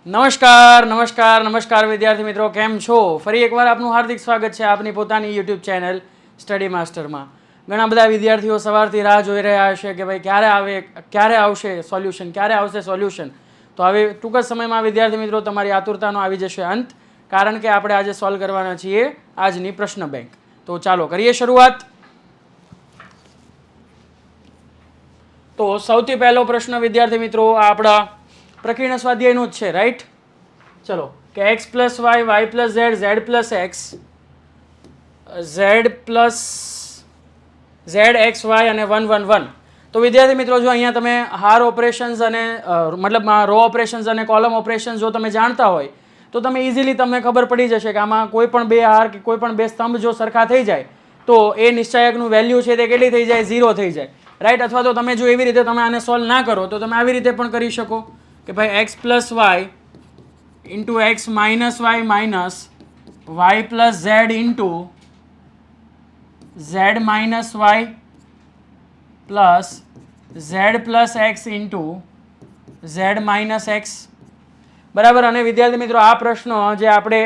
નમસ્કાર નમસ્કાર નમસ્કાર વિદ્યાર્થી મિત્રો, કેમ છો? ફરી એકવાર આપનું હાર્દિક સ્વાગત છે આપની પોતાની યુટ્યુબ ચેનલ સ્ટડી માસ્ટરમાં. ઘણા બધા વિદ્યાર્થીઓ સવારથી રાહ જોઈ રહ્યા હશે કે ભાઈ ક્યારે આવશે સોલ્યુશન. તો હવે ટૂંક જ સમયમાં વિદ્યાર્થી મિત્રો તમારી આતુરતાનો આવી જશે અંત, કારણ કે આપણે આજે સોલ્વ કરવાના છીએ આજની પ્રશ્ન બેંક. તો ચાલો કરીએ શરૂઆત. તો સૌથી પહેલો પ્રશ્ન વિદ્યાર્થી મિત્રો આપણા પ્રકીર્ણ સ્વાધ્યાયનું જ છે, રાઈટ? ચલો કે x plus y, y plus z, z plus x, z plus z x y અને 1 1 1. તો વિદ્યાર્થી મિત્રો જો અહીંયા તમે હાર ઓપરેશન્સ અને મતલબ રો ઓપરેશન્સ અને કોલમ ઓપરેશન્સ જો તમે જાણતા હોય તો તમે ઇઝીલી તમને ખબર પડી જશે કે આમાં કોઈ પણ બે હાર કે કોઈ પણ બે સ્તંભ જો સરખા થઈ જાય તો એ નિશ્ચાયકનું વેલ્યુ છે તે કેટલી થઈ જાય? 0 થઈ જાય, રાઈટ? અથવા તો તમે જો એવી રીતે તમે આને સોલ્વ ના કરો તો તમે આવી રીતે પણ કરી શકો કે ભાઈ x plus y into x minus y minus y plus z into z minus y plus z plus x into z minus x. બરાબર. અને વિદ્યાર્થી મિત્રો આ પ્રશ્ન જે આપણે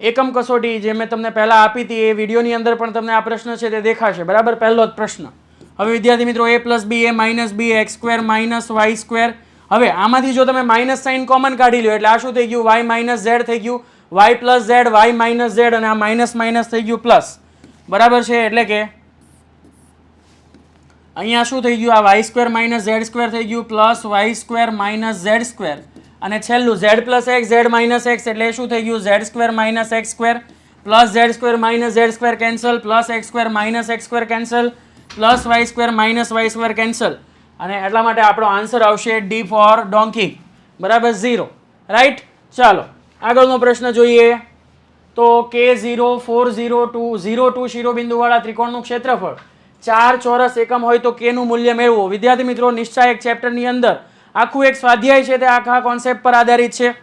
એકમ કસોટી જે મેં તમને પહેલાં આપી હતી એ વિડીયોની અંદર પણ તમને આ પ્રશ્ન છે તે દેખાશે. બરાબર, પહેલો જ પ્રશ્ન. હવે વિદ્યાર્થી મિત્રો a plus b, a minus b, x square minus y square. હવે આમાંથી જો તમે માઇનસ સાઇન કોમન કાઢી લો એટલે આ શું થઈ ગયું? વાય માઇનસ ઝેડ થઈ ગયું, y plus z, y minus z, અને આ માઇનસ માઇનસ થઈ ગયું પ્લસ. બરાબર છે? એટલે કે અહીંયા શું થઈ ગયું? આ y square minus z square થઈ ગયું plus y square minus z square, અને છેલ્લું z plus x, z minus x એટલે શું થઈ ગયું? Z square minus x square plus z square minus z square cancel, plus x square minus x square cancel, plus y square minus y square cancel. અને એટલા માટે આપણો answer આવશે D four ડોન્કી. બરાબર, 0. રાઈટ? ચાલો આગળનો પ્રશ્ન જોઈએ. તો K0 4 0 2 0 2 શિરોબિંદુવાળા ત્રિકોણનું ક્ષેત્રફળ 4 ચોરસ એકમ હોય તો K નું મૂલ્ય મેળવો. વિદ્યાર્થી મિત્રો નિશ્ચાયક ચેપ્ટરની અંદર આખું એક સ્વાધ્યાય છે તે આખા કોન્સેપ્ટ પર આધારિત છે,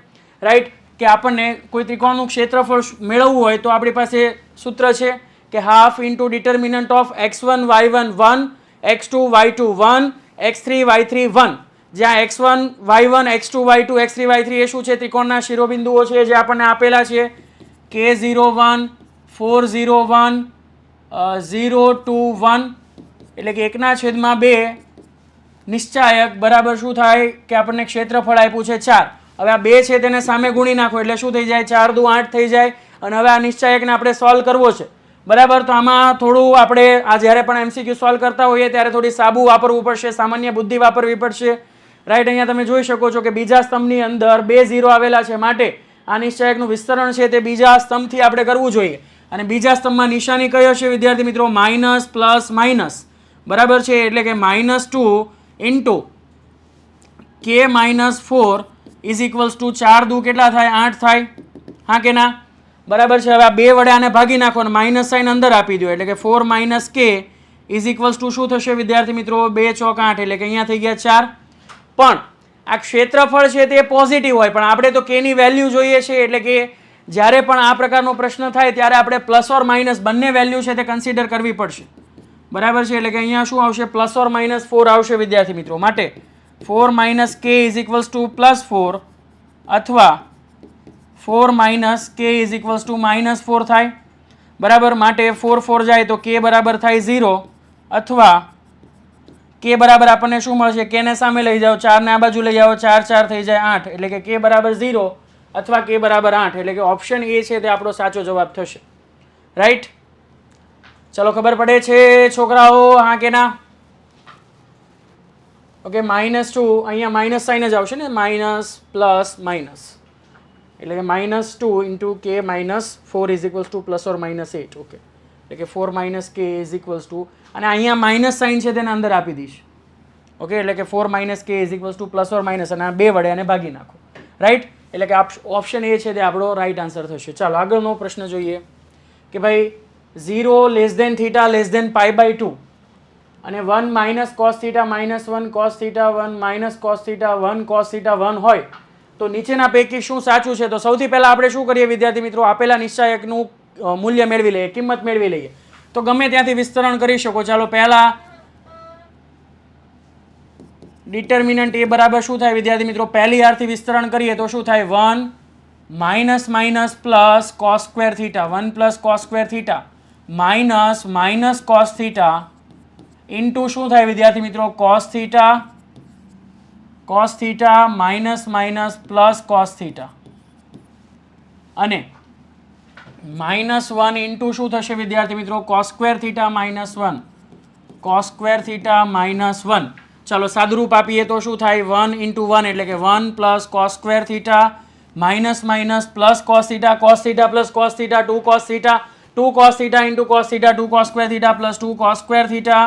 રાઈટ? કે આપણને કોઈ ત્રિકોણનું ક્ષેત્રફળ મેળવવું હોય તો આપણી પાસે સૂત્ર છે કે half into determinant of x1 y1 1, x2 y2 1, x3 y3 1. જ્યાં x1 y1 x2 y2 x3 y3 એ શું છે? ત્રિકોણના શિરોબિંદુઓ છે જે આપણને આપેલા છે. K01 401 021 એટલે કે 1/2 નિશ્ચાયક બરાબર શું થાય કે આપણને ક્ષેત્રફળ આપ્યું છે 4. હવે આ 2 છે તેને સામે ગુણી નાખો એટલે શું થઈ જાય? 4 દુ 8 થઈ જાય. અને હવે આ નિશ્ચાયકને આપણે સોલ્વ કરવો છે. બરાબર, તો આમાં થોડું આપણે આ જ્યારે પણ MCQ સોલ્વ કરતા હોઈએ ત્યારે થોડી સાબુ વાપરવું પડશે, સામાન્ય બુદ્ધિ વાપરવી પડશે, રાઈટ? અહીંયા તમે જોઈ શકો છો કે બીજા સ્તંભની અંદર 2 0 આવેલા છે, માટે આ નિશ્ચાયકનું વિસ્તરણ છે તે બીજા સ્તંભથી આપણે કરવું જોઈએ. અને બીજા સ્તંભમાં નિશાની કઈ હશે વિદ્યાર્થી મિત્રો? Minus plus minus. બરાબર છે? એટલે કે -2 into K minus 4 is equals two 4 દુ કેટલા થાય? 8 થાય. હા કે ના? બરાબર છે. હવે આ 2 વડે આને ભાગી નાખો અને માઇનસ સાઇન અંદર આપી દો એટલે કે 4 minus K is equals to શું થશે વિદ્યાર્થી મિત્રો? 2 ચોક 8 એટલે કે અહીંયા થઈ ગયા 4. પણ આ ક્ષેત્રફળ છે તે પોઝિટિવ હોય, પણ આપણે તો K ની વેલ્યુ જોઈએ છે, એટલે કે જ્યારે પણ આ પ્રકારનો પ્રશ્ન થાય ત્યારે આપણે પ્લસ ઓર માઇનસ બંને વેલ્યુ છે તે કન્સિડર કરવી પડશે. બરાબર છે? એટલે કે અહીંયા શું આવશે? પ્લસ ઓર માઇનસ 4 આવશે વિદ્યાર્થી મિત્રો. માટે 4 minus K is equals two plus 4 અથવા 4 minus K is equals to minus 4 થાય. બરાબર, માટે 4 4 જાય તો K બરાબર થાય 0, અથવા K બરાબર આપણને શું મળશે? K ને સામે લઈ જાઓ, 4 ને આ બાજુ લઈ આવો, 4 4 થઈ જાય 8 એટલે કે K બરાબર 0 અથવા K બરાબર 8 એટલે કે ઓપ્શન એ છે તે આપણો સાચો જવાબ થશે. રાઈટ? ચલો ખબર પડે છે છોકરાઓ? હા કે ના? ઓકે, -2 અહીંયા માઇનસ સાઇન જ આવશે ને, માઇનસ પ્લસ માઇનસ એટલે કે -2 into K minus 4 is equals two plus or minus 8. Okay, એટલે કે 4 minus K is equals two, અને અહીંયા માઇનસ સાઇન છે તેને અંદર આપી દઈશ. ઓકે, એટલે કે 4 minus K is equals two plus or minus, અને આ 2 વડે આને ભાગી નાખો. રાઈટ? એટલે કે ઓપ્શન એ છે તે આપણો રાઈટ આન્સર થશે. ચાલો આગળનો પ્રશ્ન જોઈએ કે ભાઈ 0 less than theta less than π/2 અને 1 minus cos theta minus 1 cos theta 1 minus cos theta 1 cos theta 1 હોય તો નીચેના પૈકી શું સાચું છે? તો સૌથી પહેલા આપણે શું કરીએ વિદ્યાર્થી મિત્રો? આપેલા નિશ્ચાયકનું મૂલ્ય મેળવી લઈએ, કિંમત મેળવી લઈએ. તો ગમે ત્યાંથી વિસ્તરણ કરી શકો. ચાલો પહેલા ડિટર્મિનન્ટ એ બરાબર શું થાય વિદ્યાર્થી મિત્રો? પહેલી હારથી વિસ્તરણ કરીએ તો શું થાય? 1 minus minus plus cos square theta, 1 plus cos square theta minus minus cos theta into શું થાય વિદ્યાર્થી મિત્રો? Cos theta minus minus plus cos theta અને -1 ઇન્ટુ શું થશે વિદ્યાર્થી મિત્રો? Cos square theta -1, cos square theta -1. ચાલો સાદુરૂપ આપીએ તો શું થાય? 1 ઇન્ટુ 1 એટલે કે 1 plus cos square theta minus minus plus cos theta plus cos theta 2 cos theta into cos theta 2 cos square theta plus 2 cos square theta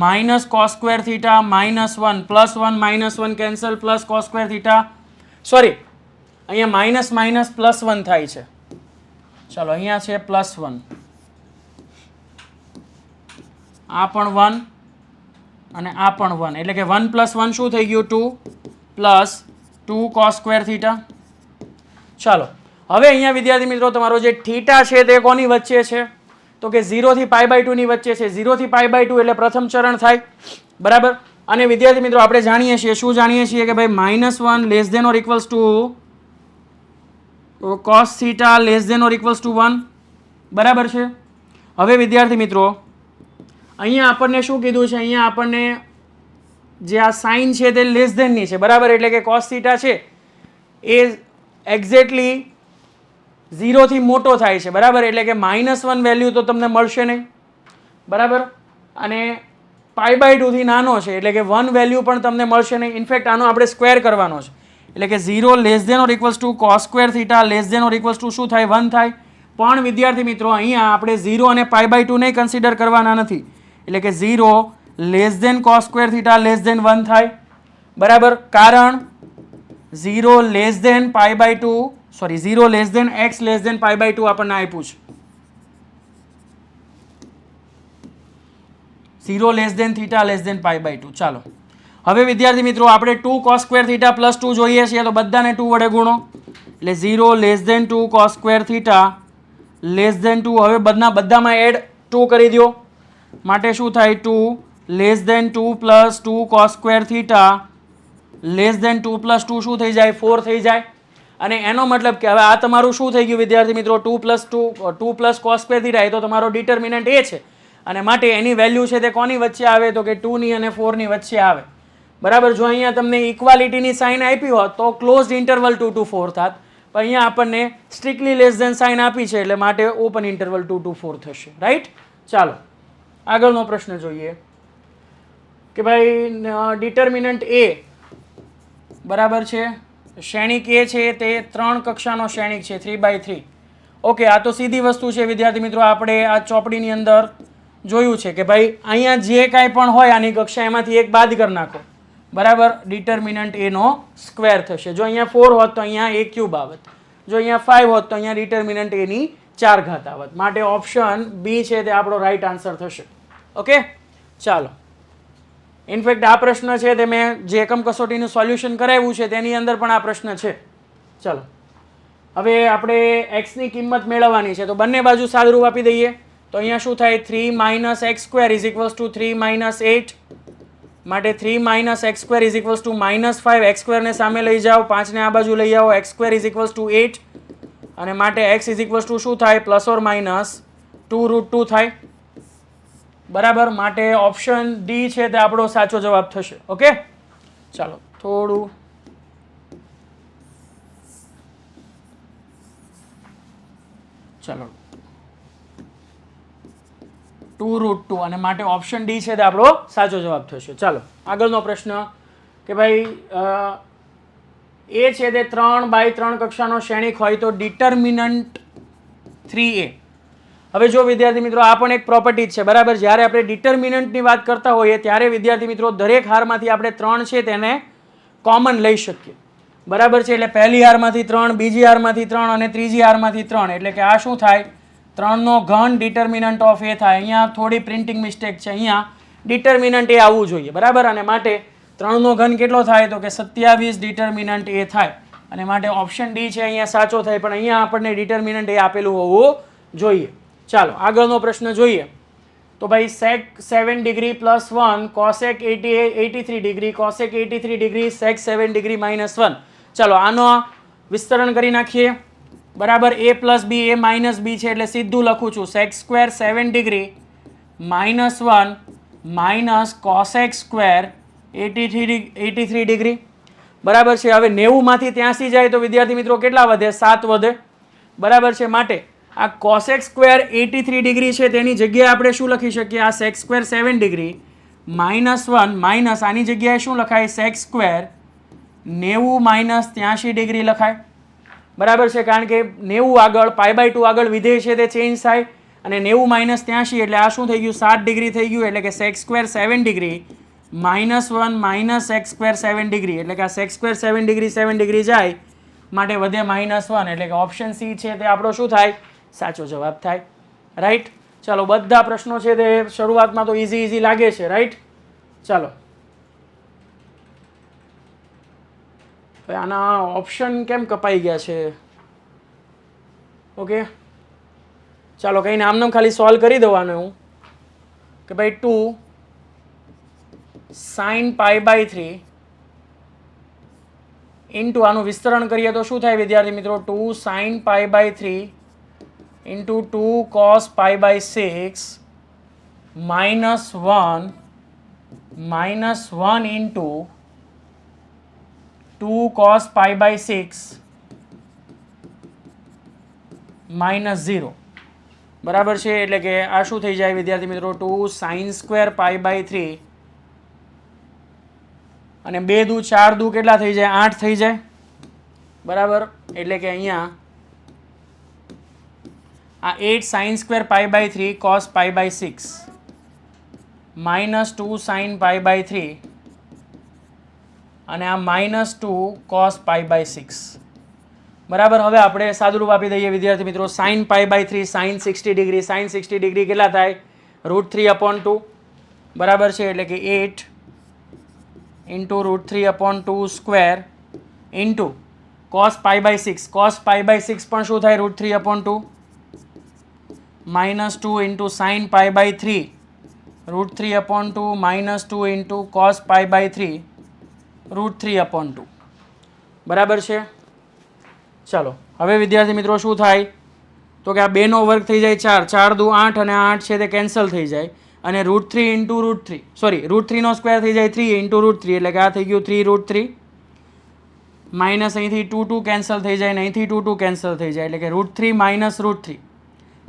minus cos square theta -1 plus 1 -1 cancel plus cos square theta, sorry અહીંયા minus minus plus 1 થાય છે. ચાલો અહીંયા છે +1, આ પણ 1 અને આ પણ 1 એટલે કે 1 + 1 શું થઈ ગયું? 2 પ્લસ 2 કોસ સ્ક્વેર થીટા. ચાલો હવે અહીંયા વિદ્યાર્થી મિત્રો તમારો જે થીટા છે તે કોની વચ્ચે છે? તો કે 0 થી π/2 ની વચ્ચે છે. 0 થી π/2 એટલે પ્રથમ ચરણ થાય, બરાબર. અને વિદ્યાર્થી મિત્રો આપણે જાણીએ છીએ, શું જાણીએ છીએ કે ભાઈ -1 less than or equals to cos theta less than or equals to 1, બરાબર છે. હવે વિદ્યાર્થી મિત્રો અહીંયા આપણને શું કીધું છે? અહીંયા આપણને જે આ સાઇન છે તે લેસ ધેનની છે, બરાબર. એટલે કે કોસ થીટા છે એ એક્ઝેક્ટલી 0 થી મોટો થાય છે, બરાબર. એટલે કે -1 વેલ્યુ તો તમને મળશે નહીં, બરાબર. અને π/2 થી નાનો છે એટલે કે 1 વેલ્યુ પણ તમને મળશે નહીં. ઇનફેક્ટ આનો આપણે સ્ક્વેર કરવાનો છે એટલે કે 0 less than or equals to cos square theta less than or equals to શું થાય? 1 થાય. પણ વિદ્યાર્થી મિત્રો અહીંયા આપણે 0 અને π/2 ને કન્સિડર કરવાના નથી એટલે કે 0 less than cos square theta less than 1 થાય, બરાબર. કારણ 0 less than π/2 sorry 0 less than x less than π/2 આપણને આપ્યું છે. 0 less than theta less than π/2. ચાલો હવે વિદ્યાર્થી મિત્રો આપણે 2 કોસ સ્ક્વેર થીટા પ્લસ 2 જોઈએ છીએ તો બધાને 2 વડે ગુણો એટલે 0 less than 2 cos square theta less than 2. હવે બધામાં એડ 2 કરી દો માટે શું થાય? 2 less than 2 plus 2 cos square theta less than 2 plus 2 શું થઈ જાય? 4 થઈ જાય. અને એનો મતલબ કે હવે આ તમારું શું થઈ ગયું વિદ્યાર્થી મિત્રો? 2 પ્લસ કોસ સ્ક્વેર થીટા એ તો તમારો ડિટર્મિનન્ટ એ છે અને માટે એની વેલ્યુ છે તે કોની વચ્ચે આવે? તો કે 2 ની અને 4 ની વચ્ચે આવે, બરાબર. જો અહીંયા તમને ઇક્વાલિટીની સાઇન આપી હોત તો ક્લોઝડ ઇન્ટરવલ 2 to 4 થાત, પણ અહીંયા આપણને સ્ટ્રિક્ટલી લેસ ધેન સાઇન આપી છે એટલે માટે ઓપન ઇન્ટરવલ 2 to 4 થશે, રાઈટ. ચાલો આગળનો પ્રશ્ન જોઈએ કે ભાઈ ડિટર્મિનન્ટ એ બરાબર છે, શ્રેણિક એ છે તે 3 કક્ષાનો શ્રેણિક છે 3/3. ઓકે, આ તો સીધી વસ્તુ છે વિદ્યાર્થી મિત્રો. આપણે આ ચોપડીની અંદર જોયું છે કે ભાઈ અહીંયા જે કાંઈ પણ હોય આની કક્ષા એમાંથી એક બાદ કરી નાખો, બરાબર. ડિટર્મિનન્ટ એ નો સ્ક્વેર થશે. જો અહીંયા 4 હોત તો અહીંયા a ક્યુબ આવત, જો અહીંયા 5 હોત તો અહીંયા ડિટર્મિનન્ટ એ ની 4 ઘાત આવત. માટે ઓપ્શન બી છે તે આપણો રાઈટ આન્સર થશે. ઓકે ચાલો. ઇનફેક્ટ આ પ્રશ્ન છે તે મેં જે એકમ કસોટીનું સોલ્યુશન કરાવ્યું છે તેની અંદર પણ આ પ્રશ્ન છે. ચાલો હવે આપણે x ની કિંમત મેળવવાની છે તો બંને બાજુ સાદુરૂપ આપી દઈએ તો અહીંયા શું થાય? 3 - x² = 3 - 8 માટે 3 - x² = -5. x² ને સામે લઈ જાઓ, 5 ને આ બાજુ લઈ આવો, x² = 8 અને માટે x = શું થાય? +or -2√2 થાય, બરાબર. માટે ઓપ્શન ડી છે તે આપણો સાચો જવાબ થશે. ઓકે ચાલો થોડું ચાલો 2√2 અને માટે ઓપ્શન ડી છે તે આપણો સાચો જવાબ થશે. ચાલો આગળનો પ્રશ્ન કે ભાઈ એ છે તે 3/3 કક્ષાનો શ્રેણિક હોય તો ડિટર્મિનન્ટ 3a. હવે જો વિદ્યાર્થી મિત્રો આ પણ એક પ્રોપર્ટી છે, બરાબર. જ્યારે આપણે ડિટર્મિનન્ટની વાત કરતા હોઈએ ત્યારે વિદ્યાર્થી મિત્રો દરેક હારમાંથી આપણે 3 છે તેને કોમન લઈ શકીએ, બરાબર છે. એટલે પહેલી હારમાંથી 3, બીજી હારમાંથી 3 અને ત્રીજી હારમાંથી 3 એટલે કે આ શું થાય? 3 નો ઘન ડિટર્મિનન્ટ ઓફ એ થાય. અહીંયા થોડી પ્રિન્ટિંગ મિસ્ટેક છે, અહીંયા ડિટર્મિનન્ટ એ આવવું જોઈએ, બરાબર. અને માટે 3 નો ઘન કેટલો થાય? તો કે 27 ડિટર્મિનન્ટ એ થાય અને માટે ઓપ્શન ડી છે અહીંયા સાચો થાય. પણ અહીંયા આપણને ડિટર્મિનન્ટ એ આપેલું હોવું જોઈએ. ચાલો આગળનો પ્રશ્ન જોઈએ તો ભાઈ sec 7 degree plus 1 cosec 83 degree cosec 83 degree sec 7 degree minus 1. ચાલો આનો વિસ્તરણ કરી નાખીએ. બરાબર, a plus b a minus b છે એટલે સીધું લખું છું sec square 7 degree minus 1 minus cosec square 83 degree. બરાબર છે. હવે 90 માંથી 83 જાય તો વિદ્યાર્થી મિત્રો કેટલા વધે? 7 વધે. બરાબર છે. માટે આ cosec સ્ક્વેર 83 ડિગ્રી છે તેની જગ્યાએ આપણે શું લખી શકીએ? આ sec square 7 degree minus 1 minus આની જગ્યાએ શું લખાય? sec સ્ક્વેર 90 માઇનસ 83 ડિગ્રી લખાય. બરાબર છે. કારણ કે 90 આગળ π/2 આગળ વિધેય છે તે ચેન્જ થાય અને 90 માઇનસ 83 એટલે આ શું થઈ ગયું? 7 ડિગ્રી થઈ ગયું. એટલે કે sec square 7 degree minus 1 minus sec square 7 degree એટલે કે આ sec સ્ક્વેર 7 ડિગ્રી જાય માટે વધે માઇનસ 1 એટલે કે ઓપ્શન સી છે તે આપણો શું થાય? સાચો જવાબ થાય. રાઈટ. ચાલો બધા પ્રશ્નો છે તે શરૂઆતમાં તો ઇઝી લાગે છે. રાઈટ. ચાલો આના ઓપ્શન કેમ કપાઈ ગયા છે? ઓકે ચાલો કંઈ નામ ખાલી સોલ્વ કરી દેવાનું હું કે ભાઈ 2 sin π/3 ઇન્ટુ આનું વિસ્તરણ કરીએ તો શું થાય વિદ્યાર્થી મિત્રો? 2 sin π/3 into 2 cos π/6 minus 1 into 2 cos π/6 minus 0. બરાબર છે. એટલે કે આ શું થઈ જાય વિદ્યાર્થી મિત્રો? 2 sin સ્ક્વેર π/3 અને 2 દુ 4 દુ કેટલા થઈ જાય? 8 થઈ જાય. બરાબર. એટલે કે અહીંયા આ 8 sin square π/3 cos π/6 minus 2 sin π/3 અને આ માઇનસ 2 cos π/6. બરાબર. હવે આપણે સાદુરૂપ આપી દઈએ વિદ્યાર્થી મિત્રો. sin π/3 sin 60 degree sin 60 degree કેટલા થાય? √3/2. બરાબર છે. એટલે કે 8 into √3/2 square into cos π/6 cos π/6 પણ શું થાય? √3/2 minus 2 into sin π/3 √3/2 minus 2 into cos π/3 √3/2. બરાબર છે. ચાલો હવે વિદ્યાર્થી મિત્રો શું થાય? તો કે આ 2 નો વર્ગ થઈ જાય 4 4 દુ 8 અને 8 છે તે કેન્સલ થઈ જાય અને √3 ઇન્ટુ √3 સોરી √3 નો સ્ક્વેર થઈ જાય 3 ઇન્ટુ √3 એટલે કે આ થઈ ગયું 3 √3 માઇનસ અહીંથી 2 2 કેન્સલ થઈ જાય અને અહીંથી 2 2 કેન્સલ થઈ જાય એટલે કે √3 માઇનસ √3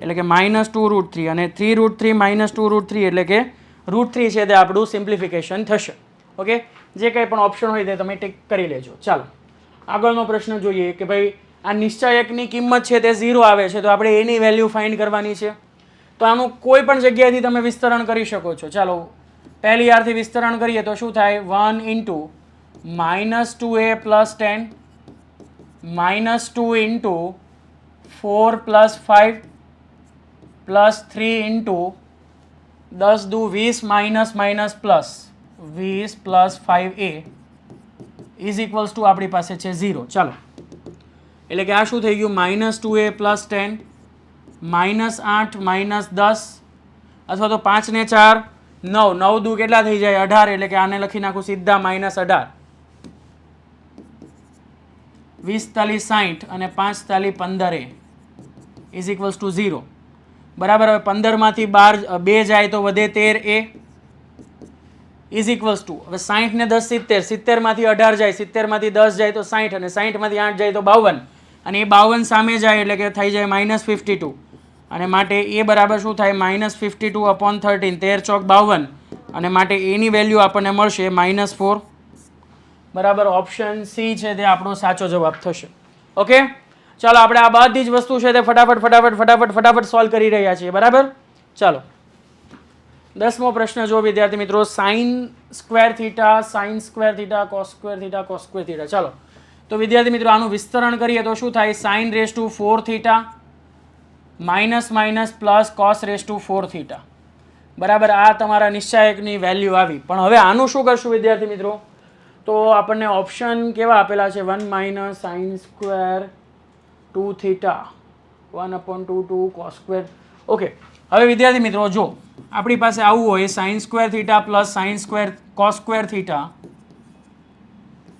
એટલે કે માઇનસ 2 √3 અને 3 √3 માઇનસ 2 √3 એટલે કે √3 છે તે આપણું સિમ્પ્લિફિકેશન થશે. ઓકે. જે કંઈ પણ ઓપ્શન હોય તે તમે ટિક કરી લેજો. ચાલો આગળનો પ્રશ્ન જોઈએ કે ભાઈ આ નિશ્ચાયકની કિંમત છે તે 0 આવે છે તો આપણે એની વેલ્યુ ફાઇન્ડ કરવાની છે. તો આનું કોઈ પણ જગ્યાએથી તમે વિસ્તરણ કરી શકો છો. ચાલો પહેલી યારથી વિસ્તરણ કરીએ તો શું થાય? 1 into minus 2a plus 10 minus 2 into 4 plus 5 plus 3 into 10 દુ 20 minus minus plus 20 plus 5a is equals two આપણી પાસે છે 0. ચાલો એટલે કે આ શું થઈ ગયું? Minus 2a plus 10 minus 8 minus 10 અથવા તો 5 ને 4 9 9 દુ કેટલા થઈ જાય? 18 એટલે કે આને લખી નાખું સીધા માઇનસ 18 20 તાલી 60 અને 5 તાલી 15a ઇઝ ઇક્વલ્સ ટુ 0. બરાબર. હવે 15 માંથી 2 જાય તો વધે 13a ઇઝ ઇક્વલ્સ ટુ હવે 60 ને 10 70 70 માંથી 18 જાય 70 માંથી 10 જાય તો 60 અને 60 માંથી 8 જાય તો 52 અને એ 52 સામે જાય એટલે કે થઈ જાય માઇનસ 52 અને માટે એ બરાબર શું થાય? માઇનસ 52/13 13 ચોક 52 અને માટે એની વેલ્યુ આપણને મળશે માઇનસ 4. બરાબર. ઓપ્શન સી છે તે આપણો સાચો જવાબ થશે. ઓકે. ચાલો આપણે આ બધી જ વસ્તુ છે તે ફટાફટ સોલ્વ કરી રહ્યા છીએ. બરાબર. ચાલો 10મો પ્રશ્ન જો વિદ્યાર્થી મિત્રો. Sign square theta sign square theta cos square theta cos square theta. ચાલો તો વિદ્યાર્થી મિત્રો આનું વિસ્તરણ કરીએ તો શું થાય? Sine raise to 4 theta minus minus plus cos raise to 4 theta. બરાબર. આ તમારા નિશ્ચાયકની વેલ્યુ આવી. પણ હવે આનું શું કરશું વિદ્યાર્થી મિત્રો? તો આપણને ઓપ્શન કેવા આપેલા છે? 1 minus sine square 2 theta 1/2 2 cos square. Okay. હવે વિદ્યાર્થી મિત્રો જો આપણી પાસે આવું હોય sign square theta plus sine square cos square theta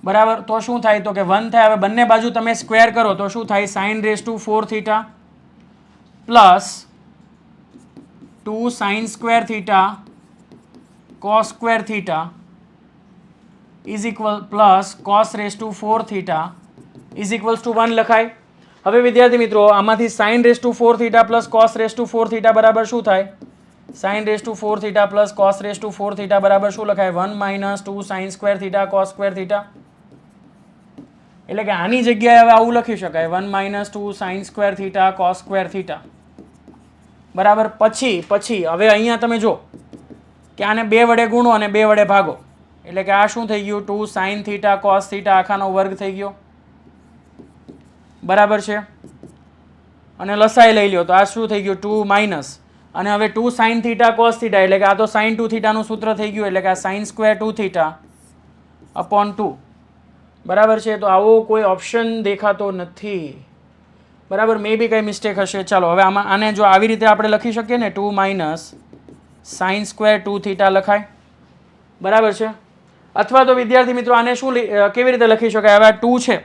બરાબર, તો શું થાય તો કે 1 થાય. હવે બંને બાજુ તમે સ્ક્વેર કરો તો શું થાય sine raise to 4 theta plus 2 sine square theta cos square theta is equal plus cos raise to 4 theta is equals to 1 લખાય. હવે વિદ્યાર્થી મિત્રો આમાંથી sine raise to 4 theta plus cos raise to 4 theta બરાબર શું થાય sine raise to 4 theta plus cos raise to 4 theta બરાબર શું લખાય 1 minus 2 sine square theta cos square theta. એટલે કે આની જગ્યાએ હવે આવું લખી શકાય 1 minus 2 sine square theta cos square theta બરાબર. પછી હવે અહીંયા તમે જો કે આને 2 વડે ગુણો અને 2 વડે ભાગો એટલે કે આ શું થઈ ગયું 2 સાઇન થીટા કોસ થીટા આખાનો વર્ગ થઈ ગયો બરાબર છે. અને લસાઈ લઈ લ્યો તો આ શું થઈ ગયું 2 માઇનસ અને હવે 2 સાઇન થીટા કોસ થીટા એટલે કે આ તો સાઇન 2 થીટાનું સૂત્ર થઈ ગયું એટલે કે આ સાઇન સ્ક્વેર 2 થીટા અપોન 2 બરાબર છે. તો આવો કોઈ ઓપ્શન દેખાતો નથી બરાબર, મે બી કંઈ મિસ્ટેક હશે. ચાલો હવે આમાં આને જો આવી રીતે આપણે લખી શકીએ ને 2 માઇનસ સાઇન સ્ક્વેર 2 થીટા લખાય બરાબર છે. અથવા તો વિદ્યાર્થી મિત્રો આને શું કેવી રીતે લખી શકાય હવે આ 2 છે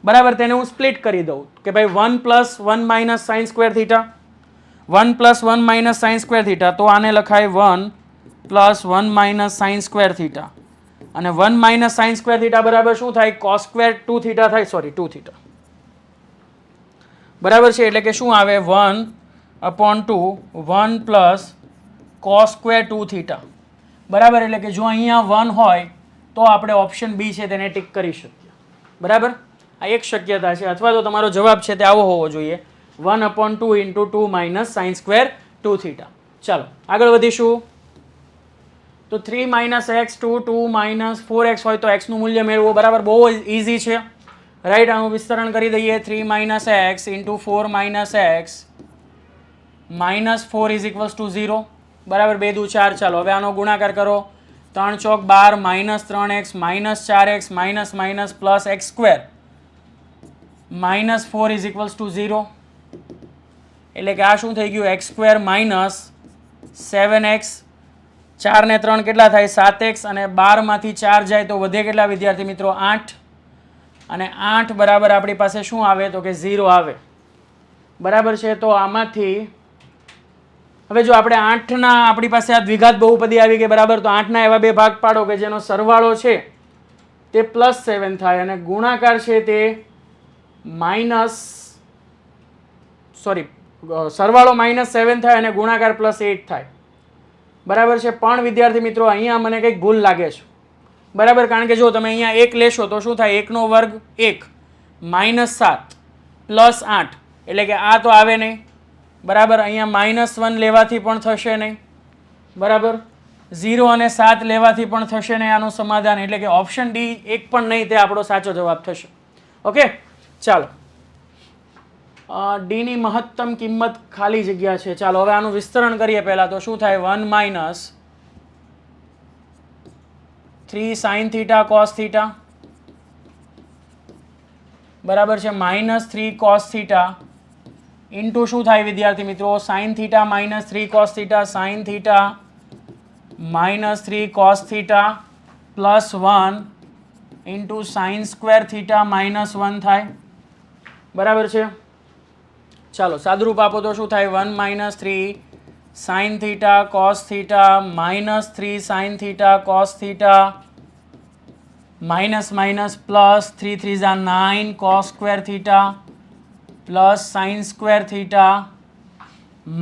બરાબર, તેને હું સ્પ્લિટ કરી દઉં કે ભાઈ 1 plus 1 minus sign square theta 1 plus 1 minus sign square theta તો આને લખાય 1 plus 1 minus sign square theta અને 1 માઇનસ સાઇન સ્ક્વેર થીટા બરાબર શું થાય કોસ સ્ક્વેર 2 થીટા થાય 2 થીટા બરાબર છે. એટલે કે શું આવે 1 upon 2 1 plus cos square 2 theta બરાબર. એટલે કે જો અહીંયા 1 હોય તો આપણે ઓપ્શન બી છે તેને ટિક કરી શકીએ બરાબર. આ એક શક્યતા છે અથવા તો તમારો જવાબ છે તે આવો હોવો જોઈએ 1 upon 2 into 2 minus sine square 2 theta. ચાલો આગળ વધીશું. તો 3 માઇનસ એક્સ 2 માઇનસ 4x હોય તો એક્સનું મૂલ્ય મેળવો બરાબર, બહુ ઇઝી છે રાઈટ. આનું વિસ્તરણ કરી દઈએ 3 minus x into 4 minus x minus 4 is equals to 0 બરાબર, 2 દુ 4. ચાલો હવે આનો ગુણાકાર કરો 3 ચોક 12 minus 3x minus 4x minus minus plus x square minus 4 is equals to 0 એટલે કે આ શું થઈ ગયું એક્સ સ્ક્વેર માઇનસ 7x 4 ને 3 કેટલા થાય 7x અને 12 માંથી 4 જાય તો વધે કેટલા વિદ્યાર્થી મિત્રો 8 અને 8 બરાબર આપણી પાસે શું આવે તો કે 0 આવે બરાબર છે. તો આમાંથી હવે જો આપણે 8ના આપણી પાસે આ દ્વિઘાત બહુપદી આવી ગઈ બરાબર, તો 8ના એવા બે ભાગ પાડો કે જેનો સરવાળો છે તે +7 થાય અને ગુણાકાર છે તે સરવાળો -7 થાય અને ગુણાકાર +8 થાય બરાબર છે. પણ વિદ્યાર્થી મિત્રો અહીંયા મને કંઈક ભૂલ લાગે છે બરાબર, કારણ કે જો તમે અહીંયા 1 લેશો તો શું થાય 1 નો વર્ગ 1 -7 +8 એટલે કે આ તો આવે નહીં બરાબર. અહીંયા -1 લેવાથી પણ થશે નહીં બરાબર, 0 અને 7 લેવાથી પણ થશે નહીં આનું સમાધાન, એટલે કે ઓપ્શન ડી એક પણ નહીં તે આપણો સાચો જવાબ થશે. ઓકે ચાલો ડી ની મહત્તમ કિંમત ખાલી જગ્યા છે. ચાલો હવે આનું વિસ્તરણ કરીએ પહેલા તો શું થાય 1 minus 3 sine theta cos theta બરાબર છે -3 કોસ થીટા ઇન્ટુ શું થાય વિદ્યાર્થી મિત્રો sine theta -3 cos theta sine theta -3 cos theta +1 into sign square theta -1 થાય બરાબર છે. ચાલો સાદુરૂપ આપો તો શું થાય 1 - 3 sine theta cos theta -3 sine theta cos theta minus plus 3 3 Jha 9 cos square theta plus sign square theta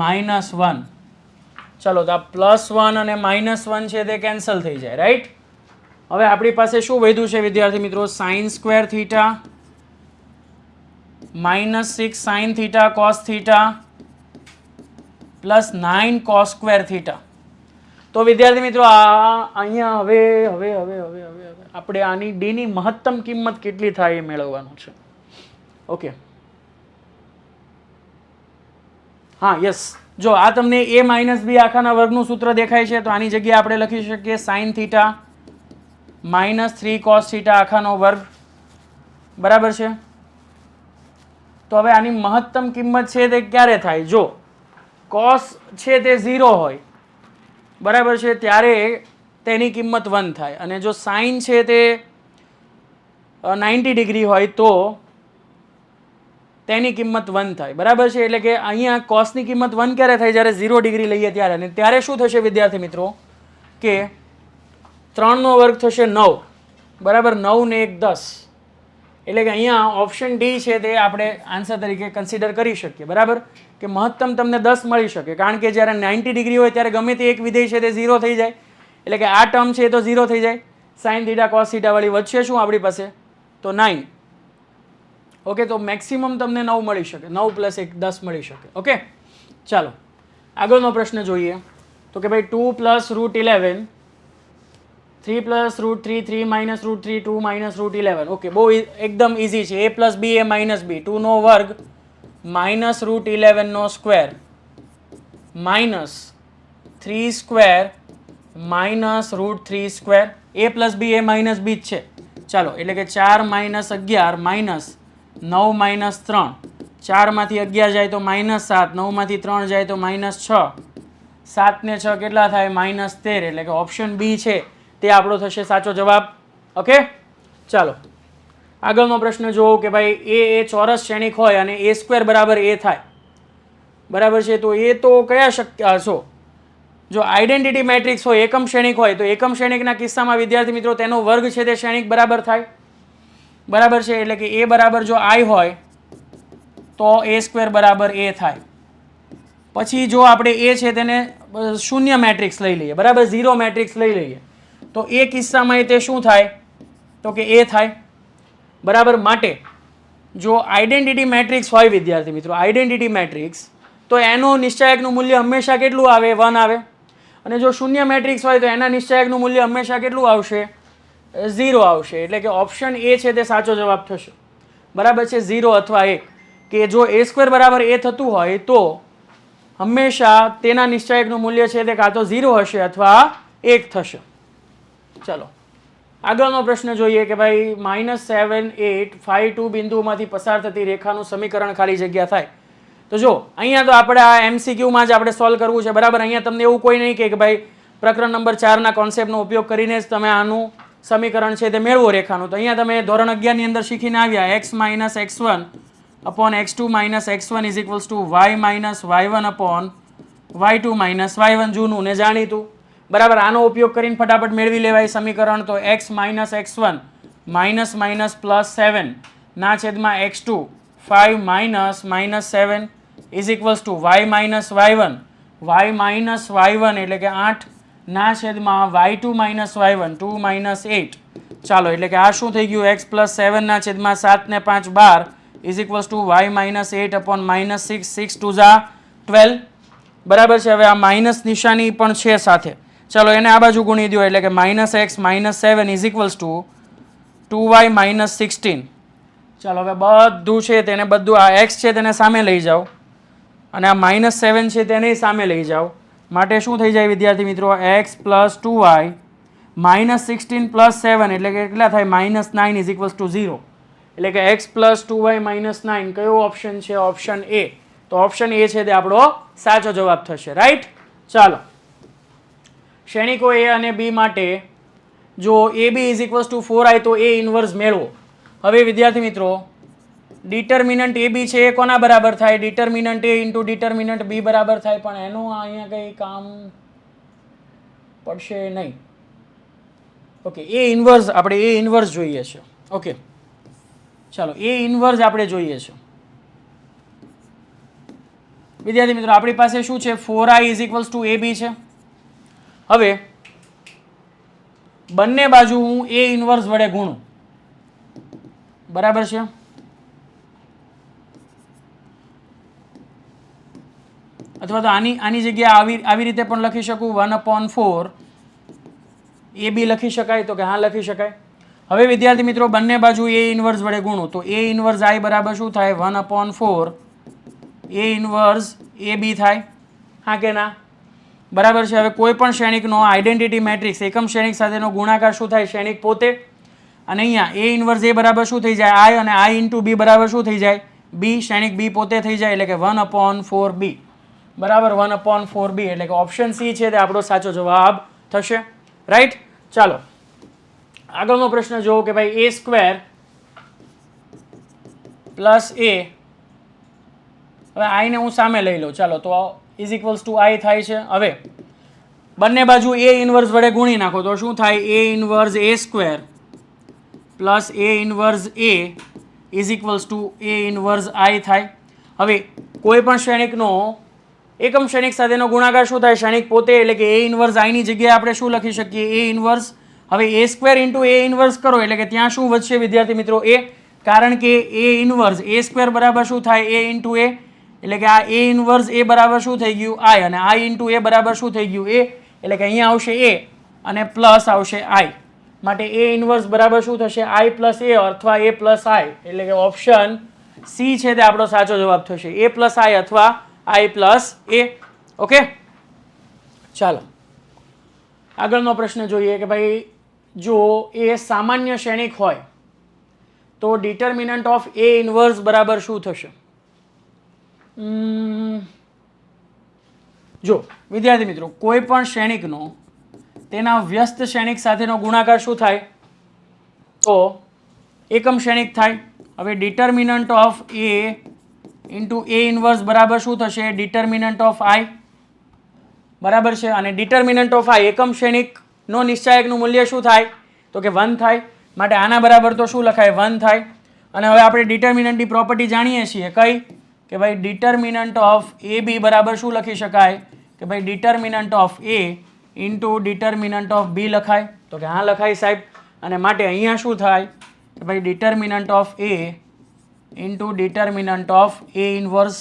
-1. ચલો તો આ +1 અને -1 છે તે કેન્સલ થઈ જાય રાઈટ. હવે આપણી પાસે શું વધ્યું છે વિદ્યાર્થી મિત્રો sign square theta -6 sine theta cos theta +9 cos square theta. તો વિદ્યાર્થી મિત્રો અહીંયા હવે આપણે આની ડી ની મહત્તમ કિંમત કેટલી થાય એ મેળવવાનું છે. ઓકે હા યસ, જો આ તમને a - b આખાના વર્ગનું સૂત્ર દેખાય છે તો આની જગ્યાએ આપણે લખી શકીએ સાઇન થીટા -3 કોસ થીટા આખાનો વર્ગ બરાબર છે. તો હવે આની મહત્તમ કિંમત છે તે ક્યારે થાય જો કોસ છે તે 0 હોય, બરાબર છે, ત્યારે તેની કિંમત 1 થાય, અને જો સાઇન છે તે 90 ડિગ્રી હોય તો તેની કિંમત 1 થાય, બરાબર છે. એટલે કે અહીંયા કોસની કિંમત 1 ક્યારે થાય? જ્યારે 0 ડિગ્રી લઈએ ત્યારે. અને ત્યારે શું થશે વિદ્યાર્થી મિત્રો કે 3 નો વર્ગ થશે 9, બરાબર, 9 ને 1 10, એટલે કે અહીંયા ઓપ્શન ડી છે તે આપણે આન્સર તરીકે કન્સિડર કરી શકીએ, બરાબર, કે મહત્તમ તમને 10 મળી શકે, કારણ કે જ્યારે 90 ડિગ્રી હોય ત્યારે ગમે તે એક વિધેય છે તે 0 થઈ જાય, એટલે કે આ ટર્મ છે એ તો 0 થઈ જાય, સાઇન થીટા કોસ થીટા વાળી વચ્ચે શું આપણી પાસે તો 9. ઓકે, તો મેક્સિમમ તમને 9 મળી શકે, 9 + 1 10 મળી શકે. ઓકે, ચાલો આગળનો પ્રશ્ન જોઈએ. તો કે ભાઈ 2 + √11, 3 + √3, 3 - √3, 2 - √11. ઓકે, બહુ એકદમ ઇઝી છે. a + b a - b, 2 નો વર્ગ - √11 નો square -3 square -√3 square. a + b a - b જ છે. ચાલો, એટલે કે 4 - 11 -9 - 3, 4 માંથી 11 જાય તો -7, 9 માંથી 3 જાય તો -6, 7 ને 6 કેટલા થાય? -13. એટલે કે ઓપ્શન બી છે તે આપણો થશે સાચો જવાબ. ઓકે, ચાલો આગળનો પ્રશ્ન જોવો કે ભાઈ એ ચોરસ શ્રેણિક હોય અને a² બરાબર a થાય, બરાબર છે, તો એ તો કયા શક્ય છો? જો આઈડેન્ટિટી મેટ્રિક્સ હોય, એકમ શ્રેણિક હોય, તો એકમ શ્રેણિકના કિસ્સામાં વિદ્યાર્થી મિત્રો તેનો વર્ગ છે તે શ્રેણિક બરાબર થાય, બરાબર છે. એટલે કે a બરાબર જો i હોય તો a² બરાબર a થાય. પછી જો આપણે એ છે તેને શૂન્ય મેટ્રિક્સ લઈ લઈએ, બરાબર, 0 મેટ્રિક્સ લઈ લઈએ, તો એ કિસ્સામાં તે શું થાય? તો કે એ થાય, બરાબર. માટે જો આઈડેન્ટિટી મેટ્રિક્સ હોય વિદ્યાર્થી મિત્રો, આઈડેન્ટિટી મેટ્રિક્સ, તો એનો નિશ્ચાયકનું મૂલ્ય હંમેશા કેટલું આવે? 1 આવે. અને જો શૂન્ય મેટ્રિક્સ હોય તો એના નિશ્ચાયકનું મૂલ્ય હંમેશા કેટલું આવશે? 0 આવશે. એટલે કે ઓપ્શન એ છે તે સાચો જવાબ થશે, બરાબર છે, 0 અથવા 1. કે જો a² બરાબર a થતું હોય તો હંમેશા તેના નિશ્ચાયકનું મૂલ્ય છે તે કાં તો 0 હશે અથવા 1 થશે. ચાલો આગળનો પ્રશ્ન જોઈએ કે ભાઈ -7 8 5 2 બિંદુઓમાંથી પસાર થતી રેખાનું સમીકરણ ખાલી જગ્યા થાય. તો જો અહીંયા તો આપણે આ MCQમાં જ આપણે સોલ્વ કરવું છે, બરાબર. અહીંયા તમને એવું કોઈ નહીં કે ભાઈ પ્રકરણ નંબર 4 ના કોન્સેપ્ટનો ઉપયોગ કરીને જ તમે આનું સમીકરણ છે તે મેળવો રેખાનું. તો અહીંયા તમે ધોરણ 11 ની અંદર શીખીને આવ્યા x - x1 upon x2 - x1 is equals to y - y1 upon y2 - y1, જૂનું ને જાણીતું, બરાબર. આનો ઉપયોગ કરીને ફટાફટ મેળવી લેવાય સમીકરણ. તો x - x1 -+7 ના છેદમાં x2 5 - -7 is equals to y - y1, y - y1 એટલે કે 8 ના છેદમાં y2 - y1 2 - 8. ચાલો, એટલે કે આ શું થઈ ગયું? x + 7 ના છેદમાં 7 ને 5 12 is equals to y - 8 upon -6, 6 2 જા 12, બરાબર છે. હવે આ માઇનસ નિશાની પણ છે સાથે, ચાલો એને આ બાજુ ગુણી દો, એટલે કે -x - 7 is equals to 2y - 16. ચાલો હવે બધું છે તેને બધું આ x છે તેને સામે લઈ જાઓ અને આ -7 છે તેને સામે લઈ જાઓ. માટે શું થઈ જાય વિદ્યાર્થી મિત્રો? x + 2y -16 + 7 એટલે કે કેટલા થાય? -9 is equals to 0. એટલે કે x + 2y - 9 કયો ઓપ્શન છે? Option A. તો ઓપ્શન એ છે તે આપણો સાચો જવાબ થશે, રાઈટ. ચાલો શ્રેણિકો a અને b માટે જો ab = 4i તો a ઇન્વર્સ મેળવો. હવે વિદ્યાર્થી મિત્રો ડિટર્મિનન્ટ ab છે એ કોના બરાબર થાય? ડિટર્મિનન્ટ a * ડિટર્મિનન્ટ b બરાબર થાય, પણ એનું અહીંયા કંઈ કામ પડશે નહીં. ઓકે, એ ઇન્વર્સ આપણે એ ઇન્વર્સ જોઈએ છે. ઓકે, ચાલો એ ઇન્વર્સ આપણે જોઈએ છે વિદ્યાર્થી મિત્રો. આપણી પાસે શું છે? 4i = ab છે. હવે બંને બાજુ હું એ ઇન્વર્સ વડે ગુણું, બરાબર છે. અથવા તો આની જગ્યાએ આવી રીતે પણ લખી શકું, 1/4 ab લખી શકાય. તો કે હા, લખી શકાય. હવે વિદ્યાર્થી મિત્રો બંને બાજુ એ ઇન્વર્સ વડે ગુણું તો a ઇન્વર્સ i બરાબર શું થાય? 1/4 a ઇન્વર્સ ab થાય, હા કે ના? બરાબર છે. હવે કોઈ પણ શ્રેણિકનો આઈડેન્ટિટી મેટ્રિક્સ એકમ શ્રેણિક સાથેનો ગુણાકાર શું થાય? શ્રેણિક પોતે. અને અહીંયા a ઇન્વર્સ a બરાબર શું થઈ જાય? i, અને i * b બરાબર શું થઈ જાય? b. શ્રેણિક b પોતે થઈ જાય, એટલે કે 1/4b. બરાબર 1/4b, એટલે કે ઓપ્શન સી છે તે આપણો સાચો જવાબ થશે. રાઈટ. ચાલો આગળનો પ્રશ્ન જોવો કે ભાઈ a² પ્લસ a, હવે આઈ ને હું સામે લઈ લઉં. ચાલો તો ઇઝ ઇક્વલ્સ ટુ આઈ થાય છે. હવે બંને બાજુ a ઇન્વર્સ વડે ગુણી નાખો તો શું થાય? a inverse a² plus a inverse a is equals to a inverse i થાય. હવે કોઈ પણ શ્રેણિકનો એકમ શ્રેણિક સાથેનો ગુણાકાર શું થાય? શ્રેણિક પોતે, એટલે કે a ઇન્વર્સ i ની જગ્યાએ આપણે શું લખી શકીએ? a inverse. હવે a² ઇન્ટુ a ઇન્વર્સ કરો એટલે કે ત્યાં શું વધશે વિદ્યાર્થી મિત્રો? a, કારણ કે a ઇન્વર્સ a² બરાબર શું થાય? a ઇન્ટુ a, એટલે કે આ a ઇન્વર્સ a બરાબર શું થઈ ગયું? i, અને i ઇન્ટુ a બરાબર શું થઈ ગયું? a, એટલે કે અહીંયા આવશે a અને પ્લસ આવશે i, માટે a ઇન્વર્સ બરાબર શું થશે? i પ્લસ a અથવા a પ્લસ i, એટલે કે ઓપ્શન સી છે તે આપણો સાચો જવાબ થશે. a પ્લસ i અથવા i પ્લસ a. ઓકે, ચાલો આગળનો પ્રશ્ન જોઈએ કે ભાઈ જો એ સામાન્ય શ્રેણિક હોય તો ડિટર્મિનન્ટ ઓફ a ઇન્વર્સ બરાબર શું થશે? જો વિદ્યાર્થી મિત્રો કોઈ પણ શ્રેણિકનો તેના વ્યસ્ત શ્રેણિક સાથેનો ગુણાકાર શું થાય? તો એકમ શ્રેણિક થાય. હવે determinant of a into a inverse બરાબર શું થશે? ડિટર્મિનન્ટ ઓફ i, બરાબર છે. અને ડિટર્મિનન્ટ ઓફ i એકમ શ્રેણિકનો નિશ્ચાયકનું મૂલ્ય શું થાય? તો કે 1 થાય, માટે આના બરાબર તો શું લખાય? 1 થાય. અને હવે આપણે ડિટર્મિનન્ટની પ્રોપર્ટી જાણીએ છીએ કઈ? કે ભાઈ ડિટર્મિનન્ટ ઓફ એ બી બરાબર શું લખી શકાય? કે ભાઈ determinant of a into determinant of b લખાય. તો કે હા લખાય સાહેબ. અને માટે અહીંયા શું થાય? કે ભાઈ determinant of a into determinant of a inverse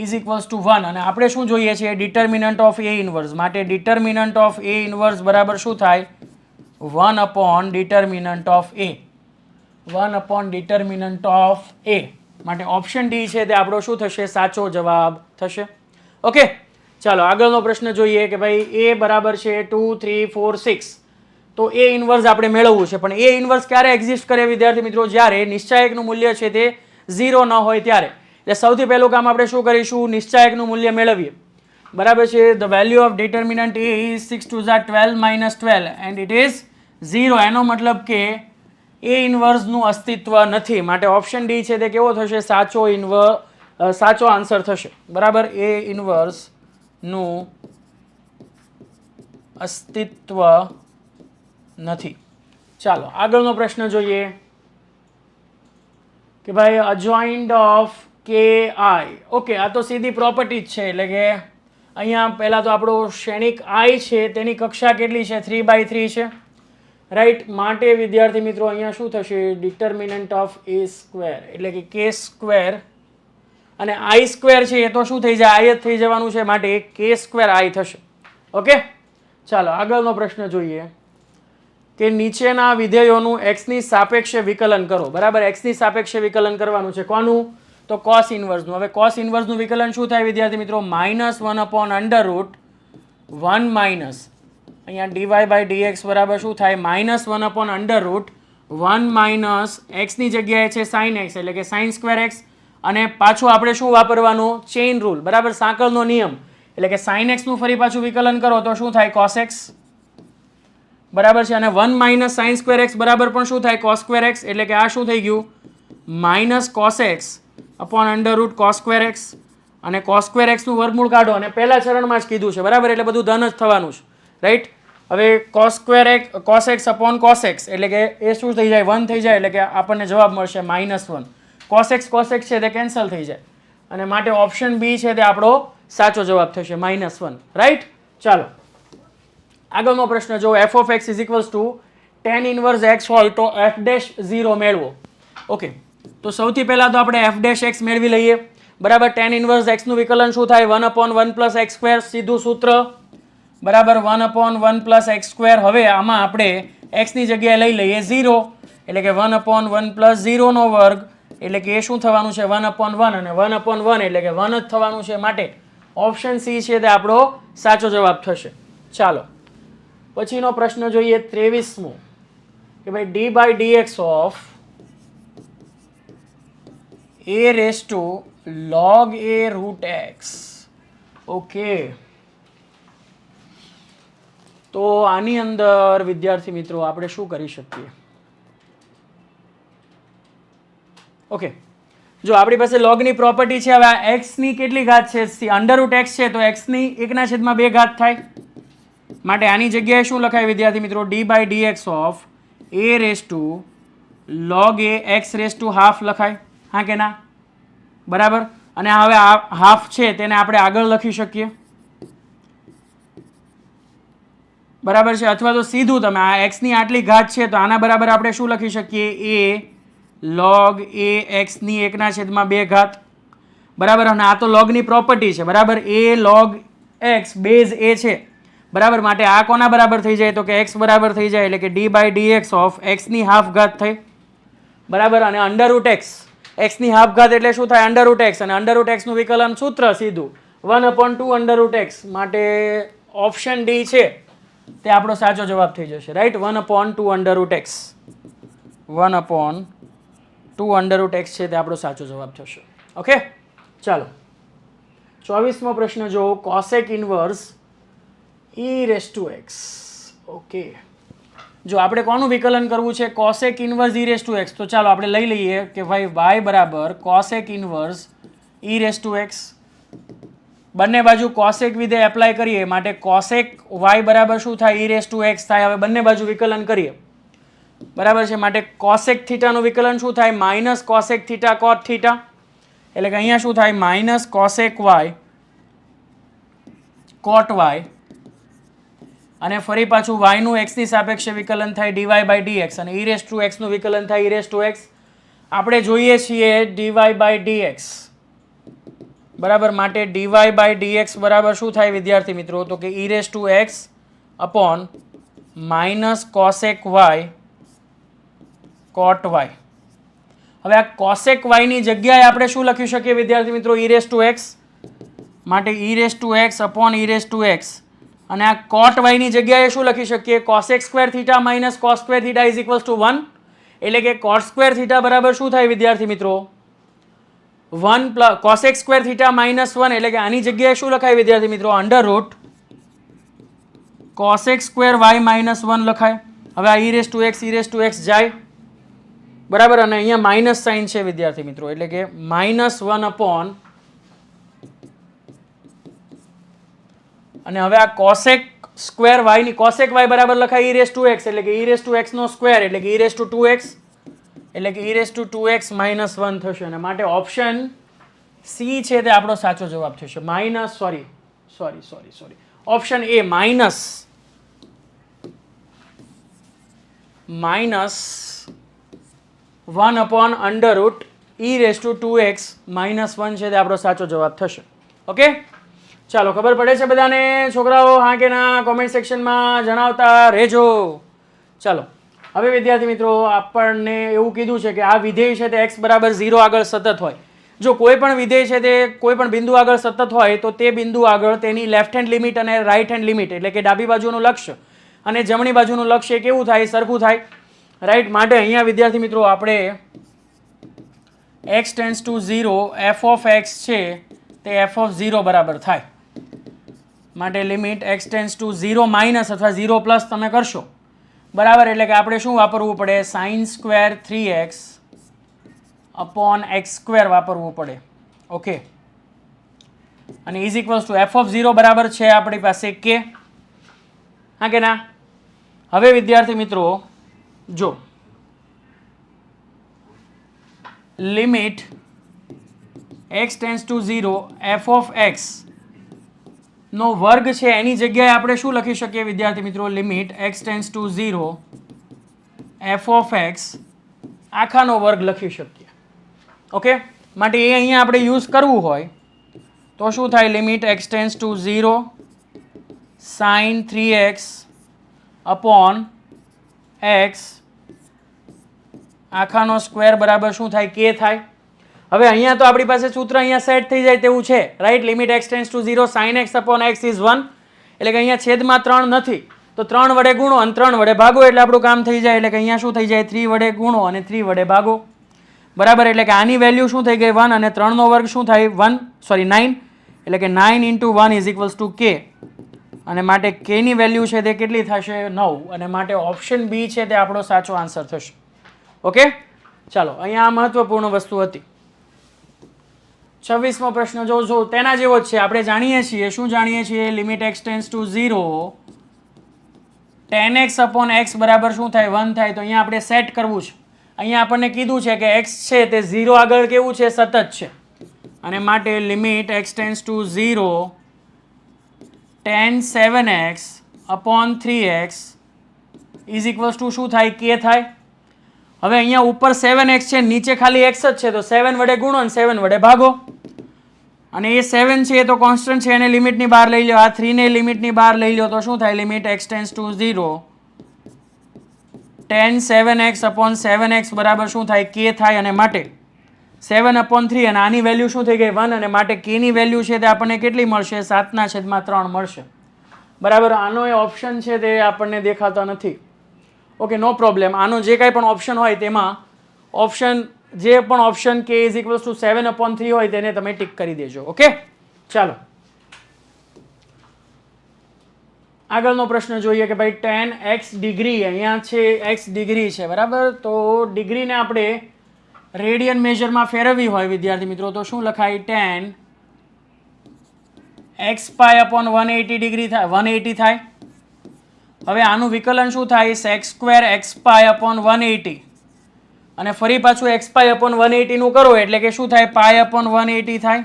is equals to 1. અને આપણે શું જોઈએ છીએ? ડિટર્મિનન્ટ ઓફ a ઇન્વર્સ, માટે ડિટર્મિનન્ટ ઓફ a ઇન્વર્સ બરાબર શું થાય? 1 upon determinant of a, 1 upon determinant of a, માટે ઓપ્શન ડી છે તે આપણો શું થશે? સાચો જવાબ થશે. ઓકે, ચાલો આગળનો પ્રશ્ન જોઈએ કે ભાઈ a બરાબર છે 2 3 4 6, તો a ઇન્વર્સ આપણે મેળવવું છે. પણ a ઇન્વર્સ ક્યારે એક્ઝિસ્ટ કરે વિદ્યાર્થી મિત્રો? જ્યારે નિશ્ચાયકનું મૂલ્ય છે તે 0 ન હોય ત્યારે. એટલે સૌથી પહેલું કામ આપણે શું કરીશું? નિશ્ચાયકનું મૂલ્ય મેળવીએ. બરાબર છે. The value of determinant a is 6 2 12 - 12 and it is 0. એનો મતલબ કે a ઇન્વર્સનું અસ્તિત્વ નથી, માટે ઓપ્શન ડી છે તે કેવો થશે? સાચો આન્સર થશે. બરાબર, a ઇન્વર્સનું અસ્તિત્વ નથી. ચાલો આગળનો પ્રશ્ન જોઈએ કે ભાઈ અજોઇન્ડ ઓફ કે આઈ. ઓકે, આ તો સીધી પ્રોપર્ટી જ છે, એટલે કે અહીંયા પહેલાં તો આપણો શ્રેણિક i છે તેની કક્ષા કેટલી છે? 3/3 છે. રાઈટ, માટે વિદ્યાર્થી મિત્રો અહીંયા શું થશે? ડિટર્મિનન્ટ ઓફ a², એટલે કે k², અને i² છે એ તો શું થઈ જાય? i જ થઈ જવાનું છે, માટે k²i થશે. ઓકે, ચાલો આગળનો પ્રશ્ન જોઈએ કે નીચેના વિધેયોનું x ની સાપેક્ષે વિકલન કરો. બરાબર, x ની સાપેક્ષે વિકલન કરવાનું છે. કોનું? તો cos ઇન્વર્સનું. હવે cos ઇન્વર્સનું વિકલન શું થાય વિદ્યાર્થી મિત્રો? -1 અપોન √1 માઇનસ અહીંયા dy/dx બરાબર શું થાય? -1 અપોન √1 માઇનસ x ની જગ્યાએ છે sin x, એટલે કે sin²x, અને પાછું આપણે શું વાપરવાનું? Chain rule. બરાબર, સાંકળનો નિયમ, એટલે કે sin x નું ફરી પાછું વિકલન કરો તો શું થાય? cos x. બરાબર છે. અને 1 માઇનસ sin²x બરાબર પણ શું થાય? cos²x, એટલે કે આ શું થઈ ગયું? Minus cos x upon √cos²x, અને cos²x નું વર્ગમૂળ કાઢો, અને પહેલા ચરણમાં જ કીધું છે. બરાબર, એટલે બધું ધન જ થવાનું છે. રાઈટ. હવે cos x upon cos x, એટલે કે એ શું થઈ જાય? 1 થઈ જાય, એટલે કે આપણને જવાબ મળશે -1. cos x છે તે કેન્સલ થઈ જાય, અને માટે ઓપ્શન બી છે તે આપણો સાચો જવાબ થશે, -1. રાઈટ. ચાલો આગળનો પ્રશ્ન જો f of x is equals to tan inverse x હોય તો f dash 0 મેળવો. ઓકે, તો સૌથી પહેલા તો આપણે f dash x મેળવી લઈએ. બરાબર, tan inverse x નું વિકલન શું થાય? 1/1 + x², સીધું સૂત્ર. બરાબર, 1/1 + x². હવે આમાં આપણે x ની જગ્યાએ લઈ લઈએ 0, એટલે કે 1/1 + 0 નો વર્ગ, એટલે કે એ શું થવાનું છે? 1/1, અને 1/1 એટલે કે 1 જ થવાનું છે, માટે ઓપ્શન સી છે તે આપણો સાચો જવાબ થશે. ચાલો પછીનો પ્રશ્ન જોઈએ 23મો કે ભાઈ d/dx of a raise to log a root x. Okay, તો આની અંદર વિદ્યાર્થી મિત્રો આપણે શું કરી શકીએ? ઓકે, જો આપણી પાસે લોગની પ્રોપર્ટી છે. હવે આ x ની કેટલી ઘાત છે? અંડર રૂટ x છે, તો x ની 1/2 ઘાત થાય. માટે આની જગ્યાએ શું લખાય વિદ્યાર્થી મિત્રો? d/dx of a raise to log a x raise to half લખાય. હા કે ના? બરાબર. અને હવે આ હાફ છે તેને આપણે આગળ લખી શકીએ. બરાબર છે. અથવા તો સીધું તમે આ x ની આટલી ઘાત છે તો આના બરાબર આપણે શું લખી શકીએ? a log a x ની 1/2 ઘાત. બરાબર. અને આ તો લોગની પ્રોપર્ટી છે. બરાબર. a log x base a છે. બરાબર. માટે આ કોના બરાબર થઈ જાય? તો કે x બરાબર થઈ જાય, એટલે કે d/dx ઓફ x ની હાફ ઘાત થઈ. બરાબર. અને અંડર રૂટ x ની હાફ ઘાત એટલે શું થાય? Under route x. અને અંડર રૂટ x નું વિકલન સૂત્ર સીધું 1/2 અંડર રૂટ x. માટે ઓપ્શન ડી છે તે આપણો સાચો જવાબ થઈ જશે. Right. 1/2 under route x. 1/2 under route x છે તે આપણો સાચો જવાબ થશે. ઓકે, ચાલો 24મો પ્રશ્ન જો. Cosec inverse e raise to x. Okay, જો આપણે કોનું વિકલન કરવું છે? Cosec inverse e raise to x. તો ચાલો આપણે લઈ લઈએ કે ભાઈ y બરાબર cosec inverse e raise to x. બંને બાજુ કોસેક વિધેય એપ્લાય કરીએ, માટે કોસેક y બરાબર શું થાય? e રેસ ટુ x થાય. હવે બંને બાજુ વિકલન કરીએ. બરાબર છે. માટે કોસેક થીટાનું વિકલન શું થાય? Minus cosec theta cot theta. એટલે કે અહીંયા શું થાય? Minus cosec y cot y. અને ફરી પાછું y નું x ની સાપેક્ષે વિકલન થાય dy/dx. અને e રેસ ટુ x નું વિકલન થાય e રેસ ટુ x. આપણે જોઈએ છીએ dy/dx. બરાબર. માટે dy/dx બરાબર શું થાય વિદ્યાર્થી મિત્રો? તો કે e raise to x upon minus cosec y cot y. હવે આ કોસેક y ની જગ્યાએ આપણે શું લખી શકીએ વિદ્યાર્થી મિત્રો? e raise to x. માટે e raise to x upon e raise to x. અને આ કોટ y ની જગ્યાએ શું લખી શકીએ? Cosec square theta minus cos square theta is equals to 1. એટલે કે કોટ સ્ક્વેર થીટા બરાબર શું થાય વિદ્યાર્થી મિત્રો? 1 plus cosec square theta minus 1. એટલે કે આની જગ્યાએ શું લખાય વિદ્યાર્થી મિત્રો? Under root cosec square y minus 1 લખાય. હવે આ e રેસ ટુ x જાય. બરાબર. અને અહીંયા માઇનસ સાઇન છે વિદ્યાર્થી મિત્રો, એટલે કે -1 અપોન. અને હવે આ કોસેક સ્ક્વેર y ની કોસેક y બરાબર લખાય e રેસ ટુ x. એટલે કે e રેસ ટુ x નો સ્ક્વેર એટલે કે e રેસ ટુ 2x. એટલે કે e raise two 2x minus 1 થશે. અને માટે ઓપ્શન સી છે તે આપણો સાચો જવાબ થશે. Option A -1 upon under route e raise two 2x minus 1 છે તે આપણો સાચો જવાબ થશે. ઓકે, ચાલો ખબર પડે છે બધાને છોકરાઓ? હા કે ના? કોમેન્ટ સેક્શનમાં જણાવતા રહેજો. ચાલો હવે વિદ્યાર્થી મિત્રો આપણને એવું કીધું છે કે આ વિધેય છે તે x બરાબર 0 આગળ સતત હોય. જો કોઈ પણ વિધેય છે તે કોઈ પણ બિંદુ આગળ સતત હોય તો તે બિંદુ આગળ તેની લેફ્ટ હેન્ડ લિમિટ અને રાઈટ હેન્ડ લિમિટ એટલે કે ડાબી બાજુનું લક્ષ્ય અને જમણી બાજુનું લક્ષ્ય કેવું થાય? સરખું થાય. રાઈટ. માટે અહીંયા વિદ્યાર્થી મિત્રો આપણે x tends to 0 f of x છે તે f ઓફ 0 બરાબર થાય. માટે limit x tends to 0 minus અથવા 0 પ્લસ તમે કરશો. બરાબર. એટલે કે આપણે શું વાપરવું પડે? Sine square 3x upon x square વાપરવું પડે. ઓકે. અને is equals two f of 0 બરાબર છે આપણી પાસે k. હા કે ના? હવે વિદ્યાર્થી મિત્રો જો limit x tends to 0 f of x નો વર્ગ છે એની જગ્યાએ આપણે શું લખી શકીએ વિદ્યાર્થી મિત્રો? Limit x tends to 0 f of x આખાનો વર્ગ લખી શકીએ. ઓકે. માટે એ અહીંયા આપણે યુઝ કરવું હોય તો શું થાય? Limit x tends to 0 sine 3x upon x આખાનો સ્ક્વેર બરાબર શું થાય? k થાય. હવે અહીંયા તો આપણી પાસે સૂત્ર અહીંયા સેટ થઈ જાય તેવું છે. Right. Limit x tends to 0 sine x upon x is 1. એટલે કે અહીંયા છેદમાં 3 નથી તો 3 વડે ગુણો અને 3 વડે ભાગો એટલે આપણું કામ થઈ જાય. એટલે કે અહીંયા શું થઈ જાય? 3 વડે ગુણો અને 3 વડે ભાગો. બરાબર, એટલે કે આની વેલ્યુ શું થઈ ગઈ 1 અને 3નો વર્ગ શું થાય 9, એટલે કે 9 × 1 = k, અને માટે k ની વેલ્યુ છે તે કેટલી થશે 9, અને માટે ઓપ્શન બી છે તે આપણો સાચો આન્સર થશે. ઓકે, ચાલો અહીંયા આ મહત્વપૂર્ણ વસ્તુ હતી. 26મો પ્રશ્ન જો તેના જેવો જ છે. આપણે જાણીએ છીએ, શું જાણીએ છીએ? Limit x tends to 0 10x upon x બરાબર શું થાય 1 થાય. તો અહીંયા આપણે સેટ કરવું છે. અહીંયા આપણને કીધું છે કે x છે તે 0 આગળ કેવું છે? સતત છે, અને માટે limit x tends to 0 tan 7x upon 3x = શું થાય? k થાય. હવે અહીંયા ઉપર 7x છે, નીચે ખાલી x જ છે, તો 7 વડે ગુણો અને 7 વડે ભાગો, અને એ 7 છે એ તો કોન્સ્ટન્ટ છે, એને લિમિટની બહાર લઈ લો. આ 3 ને લિમિટની બહાર લઈ લો તો શું થાય? Limit x tends to 0 tan 7x upon 7x બરાબર શું થાય? k થાય, અને માટે 7/3, અને આની વેલ્યુ શું થઈ ગઈ 1, અને માટે k ની વેલ્યુ છે તે આપણને કેટલી મળશે? 7/3 મળશે. બરાબર, આનો એ ઓપ્શન છે તે આપણને દેખાતા નથી. ઓકે, નો પ્રોબ્લેમ. આનો જે કાંઈ પણ ઓપ્શન હોય તેમાં જે પણ ઓપ્શન k = 7/3 હોય તેને તમે ટીક કરી દેજો. ઓકે, ચાલો આગળનો પ્રશ્ન જોઈએ કે ભાઈ tan x ડિગ્રી, અહીંયા છે x ડિગ્રી છે, બરાબર. તો ડિગ્રીને આપણે રેડિયન મેજરમાં ફેરવવી હોય વિદ્યાર્થી મિત્રો, તો શું લખાય? tan x π/180 ડિગ્રી થાય, 180 થાય. હવે આનું વિકલન શું થાય? sec² x π/180, અને ફરી પાછું x π/180 નું કરો એટલે કે શું થાય? π/180 થાય.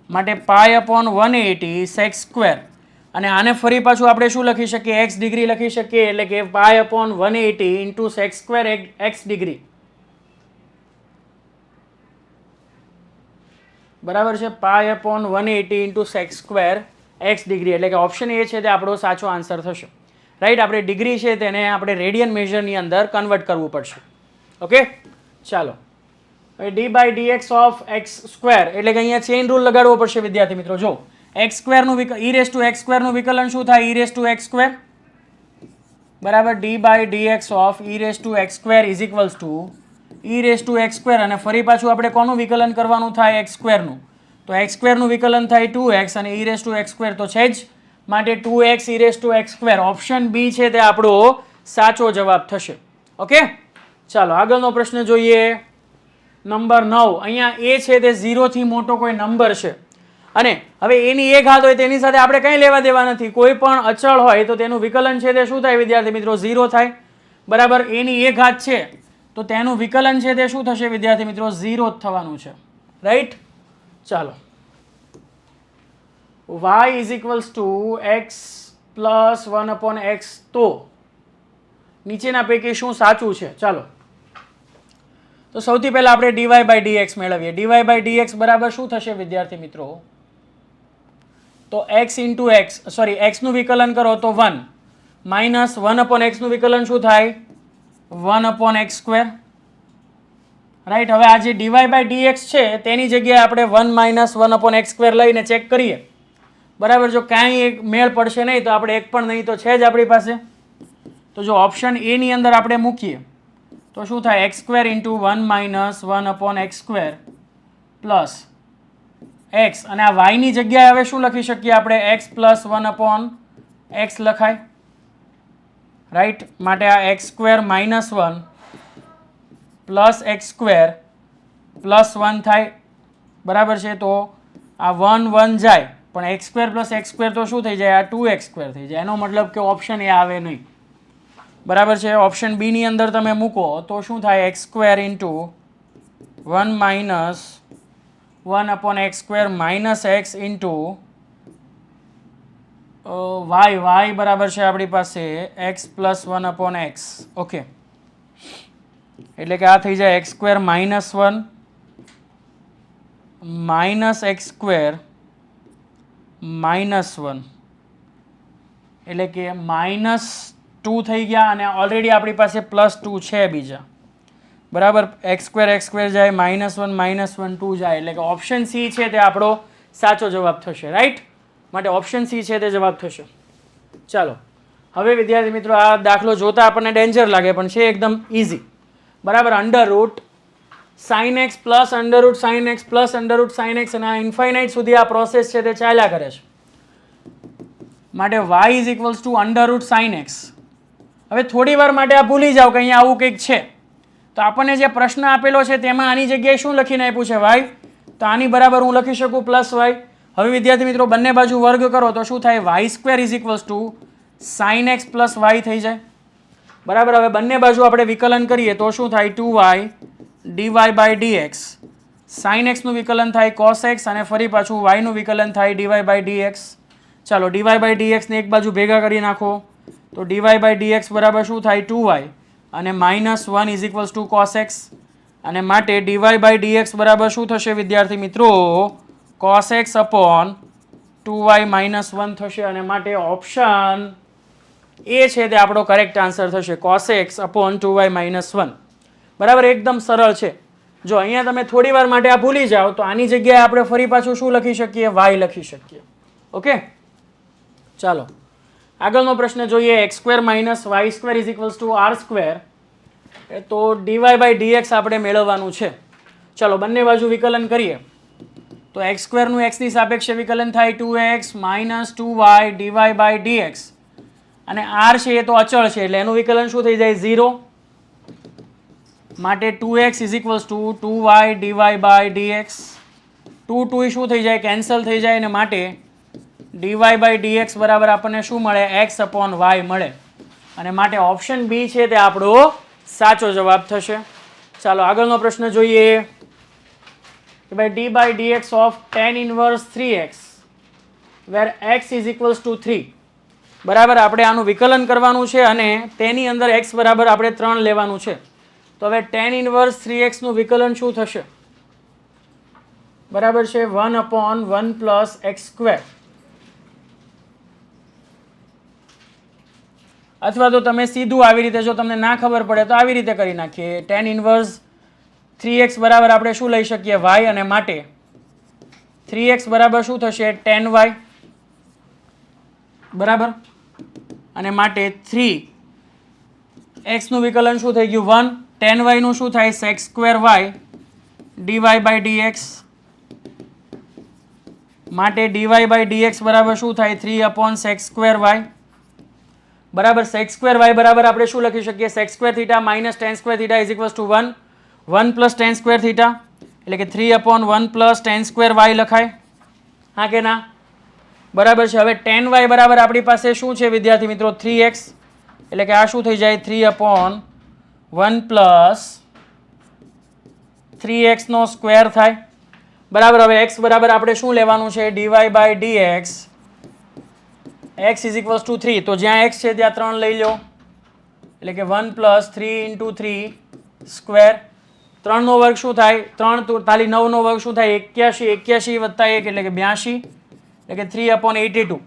માટે π/180 sec², અને આને ફરી પાછું આપણે શું લખી શકીએ? x ડિગ્રી લખી શકીએ, એટલે કે π/180 × sec² x ડિગ્રી. બરાબર છે, π/180 × sec² x ડિગ્રી, એટલે કે ઓપ્શન એ છે તે આપણો સાચો આન્સર થશે. રાઈટ, આપણે ડિગ્રી છે તેને આપણે રેડિયન મેજરની અંદર કન્વર્ટ કરવું પડશે. ઓકે, ચાલો હવે d/dx ઓફ x², એટલે કે અહીંયા ચેઇન રૂલ લગાડવો પડશે વિદ્યાર્થી મિત્રો. જો x² નું e⁻x² નું વિકલન શું થાય? e⁻x², બરાબર. d/dx ઓફ e⁻x² e⁻x², અને ફરી પાછું આપણે કોનું વિકલન કરવાનું થાય? x² નું. તો x² નું વિકલન થાય 2x, અને e⁻x² તો છે જ, માટે 2x e⁻x². ઓપ્શન બી છે તે આપણો સાચો જવાબ થશે. ઓકે, ચાલો આગળનો પ્રશ્ન જોઈએ. નંબર 9. અહીંયા એ છે તે 0 થી મોટો કોઈ નંબર છે, અને હવે એની એક ઘાત હોય તેની સાથે આપણે કંઈ લેવા દેવા નથી. કોઈ પણ અચળ હોય તો તેનું વિકલન છે તે શું થાય વિદ્યાર્થી મિત્રો? 0 થાય. બરાબર, એની એક ઘાત છે તો તેનું વિકલન છે તે શું થશે વિદ્યાર્થી મિત્રો? 0 જ થવાનું છે. રાઈટ, ચાલો y = x + 1/x, તો નીચેના પૈકી શું સાચું છે? ચાલો, તો સૌથી પહેલા આપણે dy/dx મેળવીએ. dy/dx બરાબર શું થશે વિદ્યાર્થી મિત્રો? તો x નું વિકલન કરો તો 1 માઇનસ 1/x નું વિકલન શું થાય? 1/x². રાઈટ, હવે આ જે dy/dx છે તેની જગ્યાએ આપણે 1 - 1/x² લઈને ચેક કરીએ. બરાબર, જો કાંઈ એક મેળ પડશે નહીં તો આપણે એક પણ નહીં તો છે જ આપણી પાસે. તો જો ઓપ્શન એ ની અંદર આપણે મૂકીએ તો શું થાય? x² × 1 - 1/x² પ્લસ x, અને આ y ની જગ્યાએ હવે શું લખી શકીએ આપણે? x + 1/x લખાય. રાઈટ, માટે આ x² - 1 પ્લસ x² પ્લસ 1 થાય. બરાબર છે, તો આ 1 1 જાય, પણ x² પ્લસ x² તો શું થઈ જાય? આ 2x² થઈ જાય. એનો મતલબ કે ઓપ્શન એ આવે નહીં. બરાબર છે, ઓપ્શન બી ની અંદર તમે મૂકો તો શું થાય? x² × 1 - 1/x² minus x into y બરાબર છે આપણી પાસે x + 1/x. ઓકે, એટલે કે આ થઈ જાય x² - 1 માઇનસ x² -1, એટલે કે -2 થઈ ગયા, અને ઓલરેડી આપણી પાસે +2 છે બીજા. બરાબર, x² જાય, -1 -1 2 જાય, એટલે કે ઓપ્શન સી છે તે આપણો સાચો જવાબ થશે. રાઈટ, માટે ઓપ્શન સી છે તે જવાબ થશે. ચાલો હવે વિદ્યાર્થી મિત્રો, આ દાખલો જોતા આપણને ડેન્જર લાગે પણ છે એકદમ ઇઝી. બરાબર, √ sign x plus under root sign x plus under root sine x અને આ ઇન્ફાઇનાઇટ સુધી આ પ્રોસેસ છે તે ચાલ્યા કરે છે. માટે y is equals two under root sine x. હવે થોડી વાર માટે આ ભૂલી જાઓ કે અહીંયા આવું કંઈક છે. તો આપણને જે પ્રશ્ન આપેલો છે તેમાં આની જગ્યાએ શું લખીને આપ્યું છે y, તો આની બરાબર હું લખી શકું પ્લસ y. હવે વિદ્યાર્થી મિત્રો બંને બાજુ વર્ગ કરો તો શું થાય, y square is equals to sine x plus y થઈ જાય. બરાબર. હવે બંને બાજુ આપણે વિકલન કરીએ તો શું થાય, 2y dy by dx. Sine એક્સનું વિકલન થાય cos x અને ફરી પાછું વાયનું વિકલન થાય dy બાય dx. ચાલો dy બાય dx ને એક બાજુ ભેગા કરી નાખો તો dy બાય dx બરાબર શું થાય, 2y અને -1 is equals two cos x. અને માટે dy બાય dx બરાબર શું થશે વિદ્યાર્થી મિત્રો, cos x અપોન 2y -1 થશે. અને માટે ઓપ્શન એ છે તે આપણો કરેક્ટ આન્સર થશે, cos x અપોન 2y -1. બરાબર, એકદમ સરળ છે. જો અહીંયા તમે થોડી વાર માટે આ ભૂલી જાઓ તો આની જગ્યાએ આપણે ફરી પાછું શું લખી શકીએ, y લખી શકીએ. ઓકે, ચાલો આગળનો પ્રશ્ન જોઈએ. x square minus y square is equals to r square. તો dy બાય dx આપણે મેળવવાનું છે. ચાલો બંને બાજુ વિકલન કરીએ તો x સ્ક્વેરનું x ની સાપેક્ષે વિકલન થાય 2x minus 2y dy by dx. અને r છે એ તો અચળ છે એટલે એનું વિકલન શું થઈ જાય, 0. માટે 2x is equals to 2y dy by dx. 2 શું થઈ જાય, કેન્સલ થઈ જાય. અને માટે dy બાય dx બરાબર આપણને શું મળે, x અપોન y મળે. અને માટે ઓપ્શન બી છે તે આપણો સાચો જવાબ થશે. ચાલો આગળનો પ્રશ્ન જોઈએ કે ભાઈ d by dx of tan inverse 3x where x is equals to 3. બરાબર, આપણે આનું વિકલન કરવાનું છે અને તેની અંદર x બરાબર આપણે 3 લેવાનું છે. તો હવે tan ઇન્વર્સ 3x નું વિકલન શું થશે, બરાબર છે 1 અપોન 1 પ્લસ એક્સ સ્ક્વેર. અથવા તો તમે સીધું આવી રીતે, જો તમને ના ખબર પડે તો આવી રીતે કરી નાખીએ. tan ઇન્વર્સ 3x બરાબર આપણે શું લઈ શકીએ, y. અને માટે 3x બરાબર શું થશે, tan y. બરાબર. અને માટે 3x નું વિકલન શું થઈ ગયું, 1. tan y નું શું થાય, sec square y dy by dx. માટે dy બાય dx બરાબર શું થાય, 3 અપોન sec સ્ક્વેર y. બરાબર, sec સ્ક્વેર y બરાબર આપણે શું લખી શકીએ, sec square theta minus tan square theta is equals to 1. 1 plus tan square theta એટલે કે 3 upon 1 plus tan square y લખાય, હા કે ના? બરાબર છે. હવે tan y બરાબર આપણી પાસે શું છે વિદ્યાર્થી મિત્રો, 3x. એટલે કે આ શું થઈ જાય, 3 અપોન 1 પ્લસ 3x નો સ્ક્વેર થાય. બરાબર. હવે x બરાબર આપણે શું લેવાનું છે, dy by dx. x is equals to 3. તો જ્યાં x છે ત્યાં 3 લઈ લો એટલે કે 1 પ્લસ 3 ઇન્ટુ 3 સ્ક્વેર. 3 નો વર્ગ શું થાય, 3 તાલી 9 નો વર્ગ શું થાય, 81. 81 વત્તા 1 એટલે કે 82 એટલે કે 3 અપોન 82.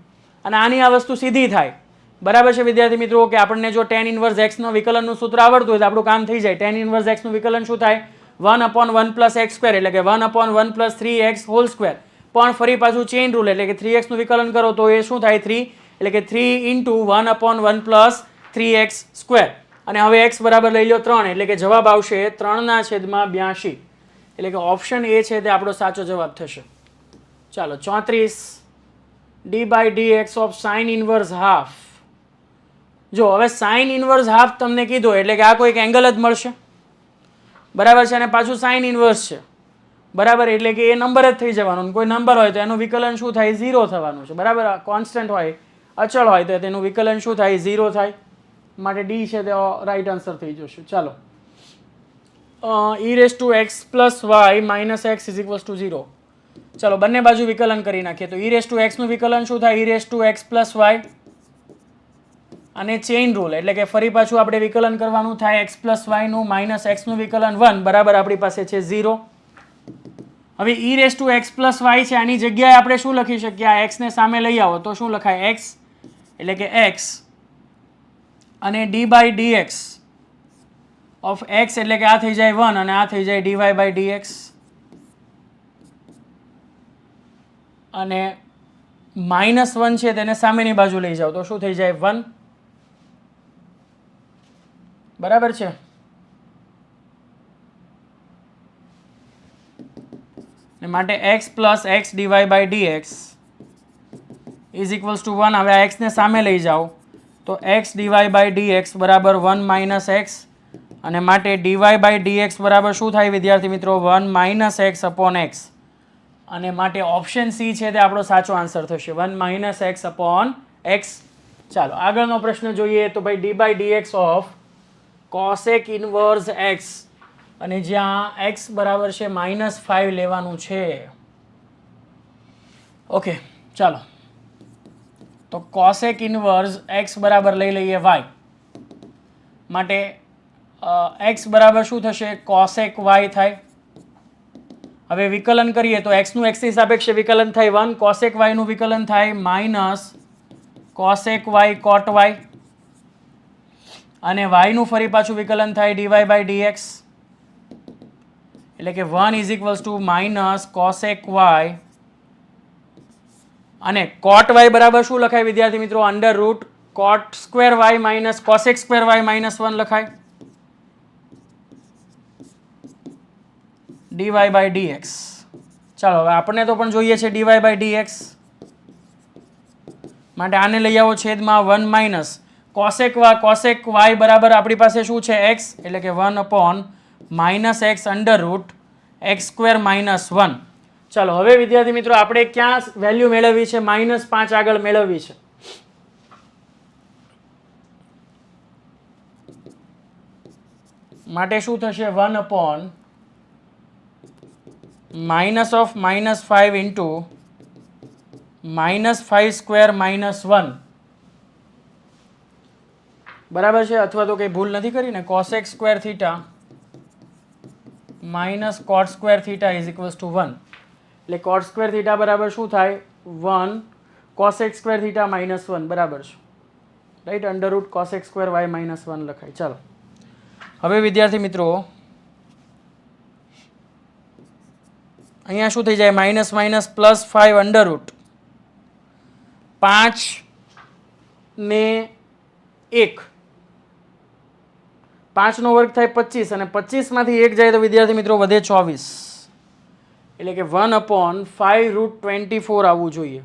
અને આની આ વસ્તુ સીધી થાય. બરાબર છે વિદ્યાર્થી મિત્રો, કે આપણને જો tan ઇન્વર્સ x નો વિકલનનું સૂત્ર આવડતું હોય તો આપણું કામ થઈ જાય. tan ઇન્વર્સ x નું વિકલન શું થાય, 1 અપોન 1 પ્લસ x સ્ક્વેર એટલે કે 1 upon 1 plus 3x whole square. પણ ફરી પાછું ચેઇન રૂલ એટલે કે 3x નું વિકલન કરો તો એ શું થાય, 3 એટલે કે 3 into 1 upon 1 plus 3x square. અને હવે x બરાબર લઈ લો 3 એટલે કે જવાબ આવશે 3/82. એટલે કે ઓપ્શન એ છે તે આપણો સાચો જવાબ થશે. ચાલો 34 d by dx of sine inverse half. જો હવે સાઇન ઇન્વર્સ હાફ તમને કીધો એટલે કે આ કોઈક એંગલ જ મળશે. બરાબર છે. અને પાછું સાઇન ઇન્વર્સ છે. બરાબર, એટલે કે એ નંબર જ થઈ જવાનું. કોઈ નંબર હોય તો એનું વિકલન શું થાય, 0 થવાનું છે. બરાબર, કોન્સ્ટન્ટ હોય, અચળ હોય તો તેનું વિકલન શું થાય, 0 થાય. માટે ડી છે તે રાઈટ આન્સર થઈ જશે. ચાલો e raise to x plus y minus x is equals to 0. ચાલો બંને બાજુ વિકલન કરી નાખીએ તો e રેસ ટુ એક્સ નું વિકલન શું થાય, e raise to x plus y. અને ચેઇન રૂલ એટલે કે ફરી પાછું આપણે વિકલન કરવાનું થાય x પ્લસ વાય નું માઇનસ એક્સ નું વિકલન 1 બરાબર આપણી પાસે છે 0. હવે e raise to x plus y છે, આની જગ્યાએ આપણે શું લખી શકીએ, આ x ને સામે લઈ આવો તો શું લખાય, x એટલે કે x અને d by dx of x એટલે કે આ થઈ જાય 1 અને આ થઈ જાય dy બાય dx. અને -1 છે તેને સામેની બાજુ લઈ જાઓ તો શું થઈ જાય, 1. બરાબર છે. ને માટે x plus x d y by d x is equals to 1. હવે આ એક્સને સામે લઈ જાઓ તો એક્સ ડીવાય બાય ડીએક્સ બરાબર 1 માઇનસ એક્સ, અને માટે ડીવાય બાય ડીએક્સ બરાબર શું થાય વિદ્યાર્થી મિત્રો? 1 માઇનસ એક્સ અપોન એક્સ, અને માટે ઓપ્શન સી છે તે આપણો સાચો આન્સર થશે, 1 માઇનસ એક્સ અપોન એક્સ. ચાલો આગળનો પ્રશ્ન જોઈએ. તો ભાઈ d by d x of cosec inverse x, અને જ્યાં એક્સ બરાબર છે -5 લેવાનું છે. ઓકે ચાલો, તો કોસેક ઇનવર્સ એક્સ બરાબર લઈ લઈએ વાય. માટે એક્સ બરાબર શું થશે? કોસેક વાય થાય. હવે વિકલન કરીએ તો એક્સનું એક્સની સાપેક્ષે વિકલન થાય 1, કોસેક વાયનું વિકલન થાય minus cosec y cot Y, અને વાયનું ફરી પાછું વિકલન થાય ડીવાય બાય ડીએક્સ, એટલે કે 1 is equals to minus cosec y, અને કોટ વાય બરાબર શું લખાય વિદ્યાર્થી મિત્રો? Under root cot square y minus cosec square y -1 લખાય, ડીવાય બાય ડીએક્સ. ચાલો હવે આપણને તો પણ જોઈએ છે ડીવાય બાય ડીએક્સ, માટે આને લઈ આવો છેદમાં 1 માઇનસ કોસેક વાય બરાબર આપણી પાસે શું છે? એક્સ, એટલે કે 1 upon minus x under root x square -1. ચાલો હવે વિદ્યાર્થી મિત્રો આપણે ક્યાં વેલ્યુ મેળવવી છે? -5 આગળ મેળવવી છે. માટે શું થશે? 1 upon minus of -5 into -5 square -1, બરાબર છે? અથવા તો કંઈ ભૂલ નથી કરી ને? Cosec square theta minus cot square theta is equals to 1. એટલે કોટ સ્ક્વેર થીટા બરાબર શું થાય? 1 કોસેક સ્ક્વેર થીટા -1 બરાબર છે, right? Under root cosec square y -1 લખાય. ચાલો હવે વિદ્યાર્થી મિત્રો અહીંયા શું થઈ જાય? માઇનસ માઇનસ +5 અંડર રૂટ 5 ને 1, 5 નો વર્ગ થાય 25, અને 25માંથી 1 જાય તો વિદ્યાર્થી મિત્રો વધે 24, એટલે કે 1 અપોન 5√24 આવવું જોઈએ,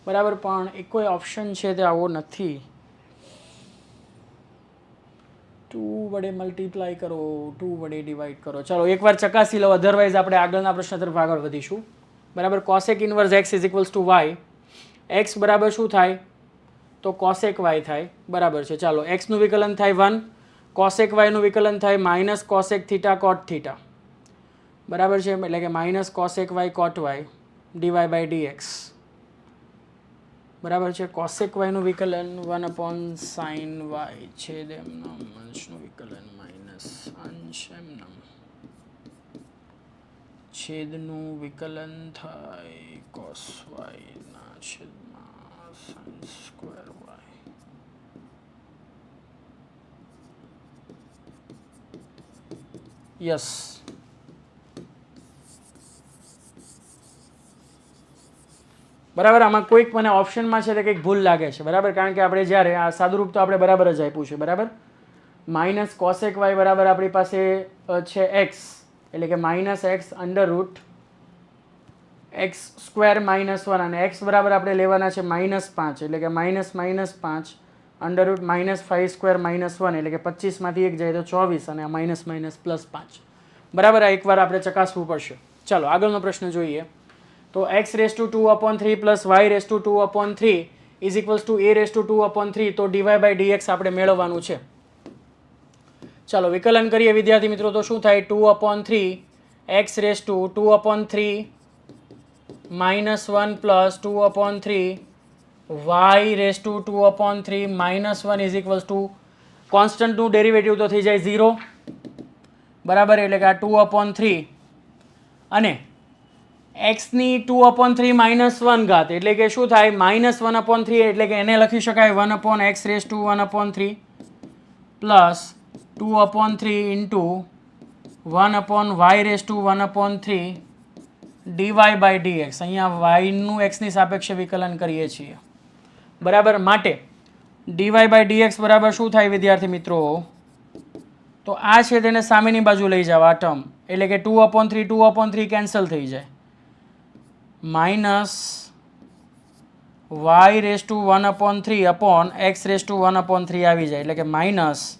બરાબર? પણ એક કોઈ ઓપ્શન છે તે આવો નથી. 2 વડે મલ્ટીપ્લાય કરો, 2 વડે ડિવાઈડ કરો. ચાલો એકવાર ચકાસી લો, અધરવાઇઝ આપણે આગળના પ્રશ્ન તરફ આગળ વધીશું, બરાબર? Cosec inverse x is equals to y, x બરાબર શું થાય? તો કોસેક વાય થાય, બરાબર છે? ચાલો એક્સનું વિકલન થાય 1, કોસેક વાયનું વિકલન થાય minus cosec theta cot theta, બરાબર છે? એટલે કે minus cosec y cot y d y by d x, બરાબર છે? કોસેક વાયનું વિકલન 1 અપોન સાઇન વાય છેદ એમનો અંશનું વિકલન માઇનસ અંશ એમનો છેદનું વિકલન થાય કોસ વાયના છેદમાં સાઇન સ્ક્વેર વાય. યસ, બરાબર. આમાં કોઈક મને ઓપ્શનમાં છે તે કંઈક ભૂલ લાગે છે, બરાબર? કારણ કે આપણે જ્યારે આ સાદુરૂપ તો આપણે બરાબર જ આપ્યું છે, બરાબર? માઇનસ કોસેક વાય બરાબર આપણી પાસે છે એક્સ, એટલે કે minus x under root x square -1, અને એક્સ બરાબર આપણે લેવાના છે -5, એટલે કે -5 અંડર રૂટ -5 સ્ક્વેર -1, એટલે કે 25માંથી 1 જાય તો 24, અને આ માઇનસ +5, બરાબર? આ એકવાર આપણે ચકાસવું પડશે. ચાલો આગળનો પ્રશ્ન જોઈએ. તો x⁵2/3 plus y⁵2/3 is equals two a⁵2/3, તો ડીવાય બાય ડીએક્સ આપણે મેળવવાનું છે. ચાલો વિકલન કરીએ વિદ્યાર્થી મિત્રો, તો શું થાય? 2/3 x⁵2/3 -1 plus 2/3 y⁵2/3 -1 is equals to કોન્સ્ટન્ટનું ડેરિવેટિવ તો થઈ જાય 0, બરાબર? એટલે કે આ 2/3 અને એક્સની 2/3 -1 ઘાત, એટલે કે શું થાય? -1/3, એટલે કે એને લખી શકાય 1/x⁵1/3 plus 2/3 into 1/y⁵1/3 d y by d x. અહીંયા વાયનું એક્સની સાપેક્ષે વિકલન કરીએ છીએ, બરાબર? માટે ડીવાય બાય ડીએક્સ બરાબર શું થાય વિદ્યાર્થી મિત્રો? તો આ છે તેને સામેની બાજુ લઈ જાવ આ ટર્મ, એટલે કે 2/3 કેન્સલ થઈ જાય, minus y raise to 1/3 upon x raise to 1/3 આવી જાય, એટલે કે minus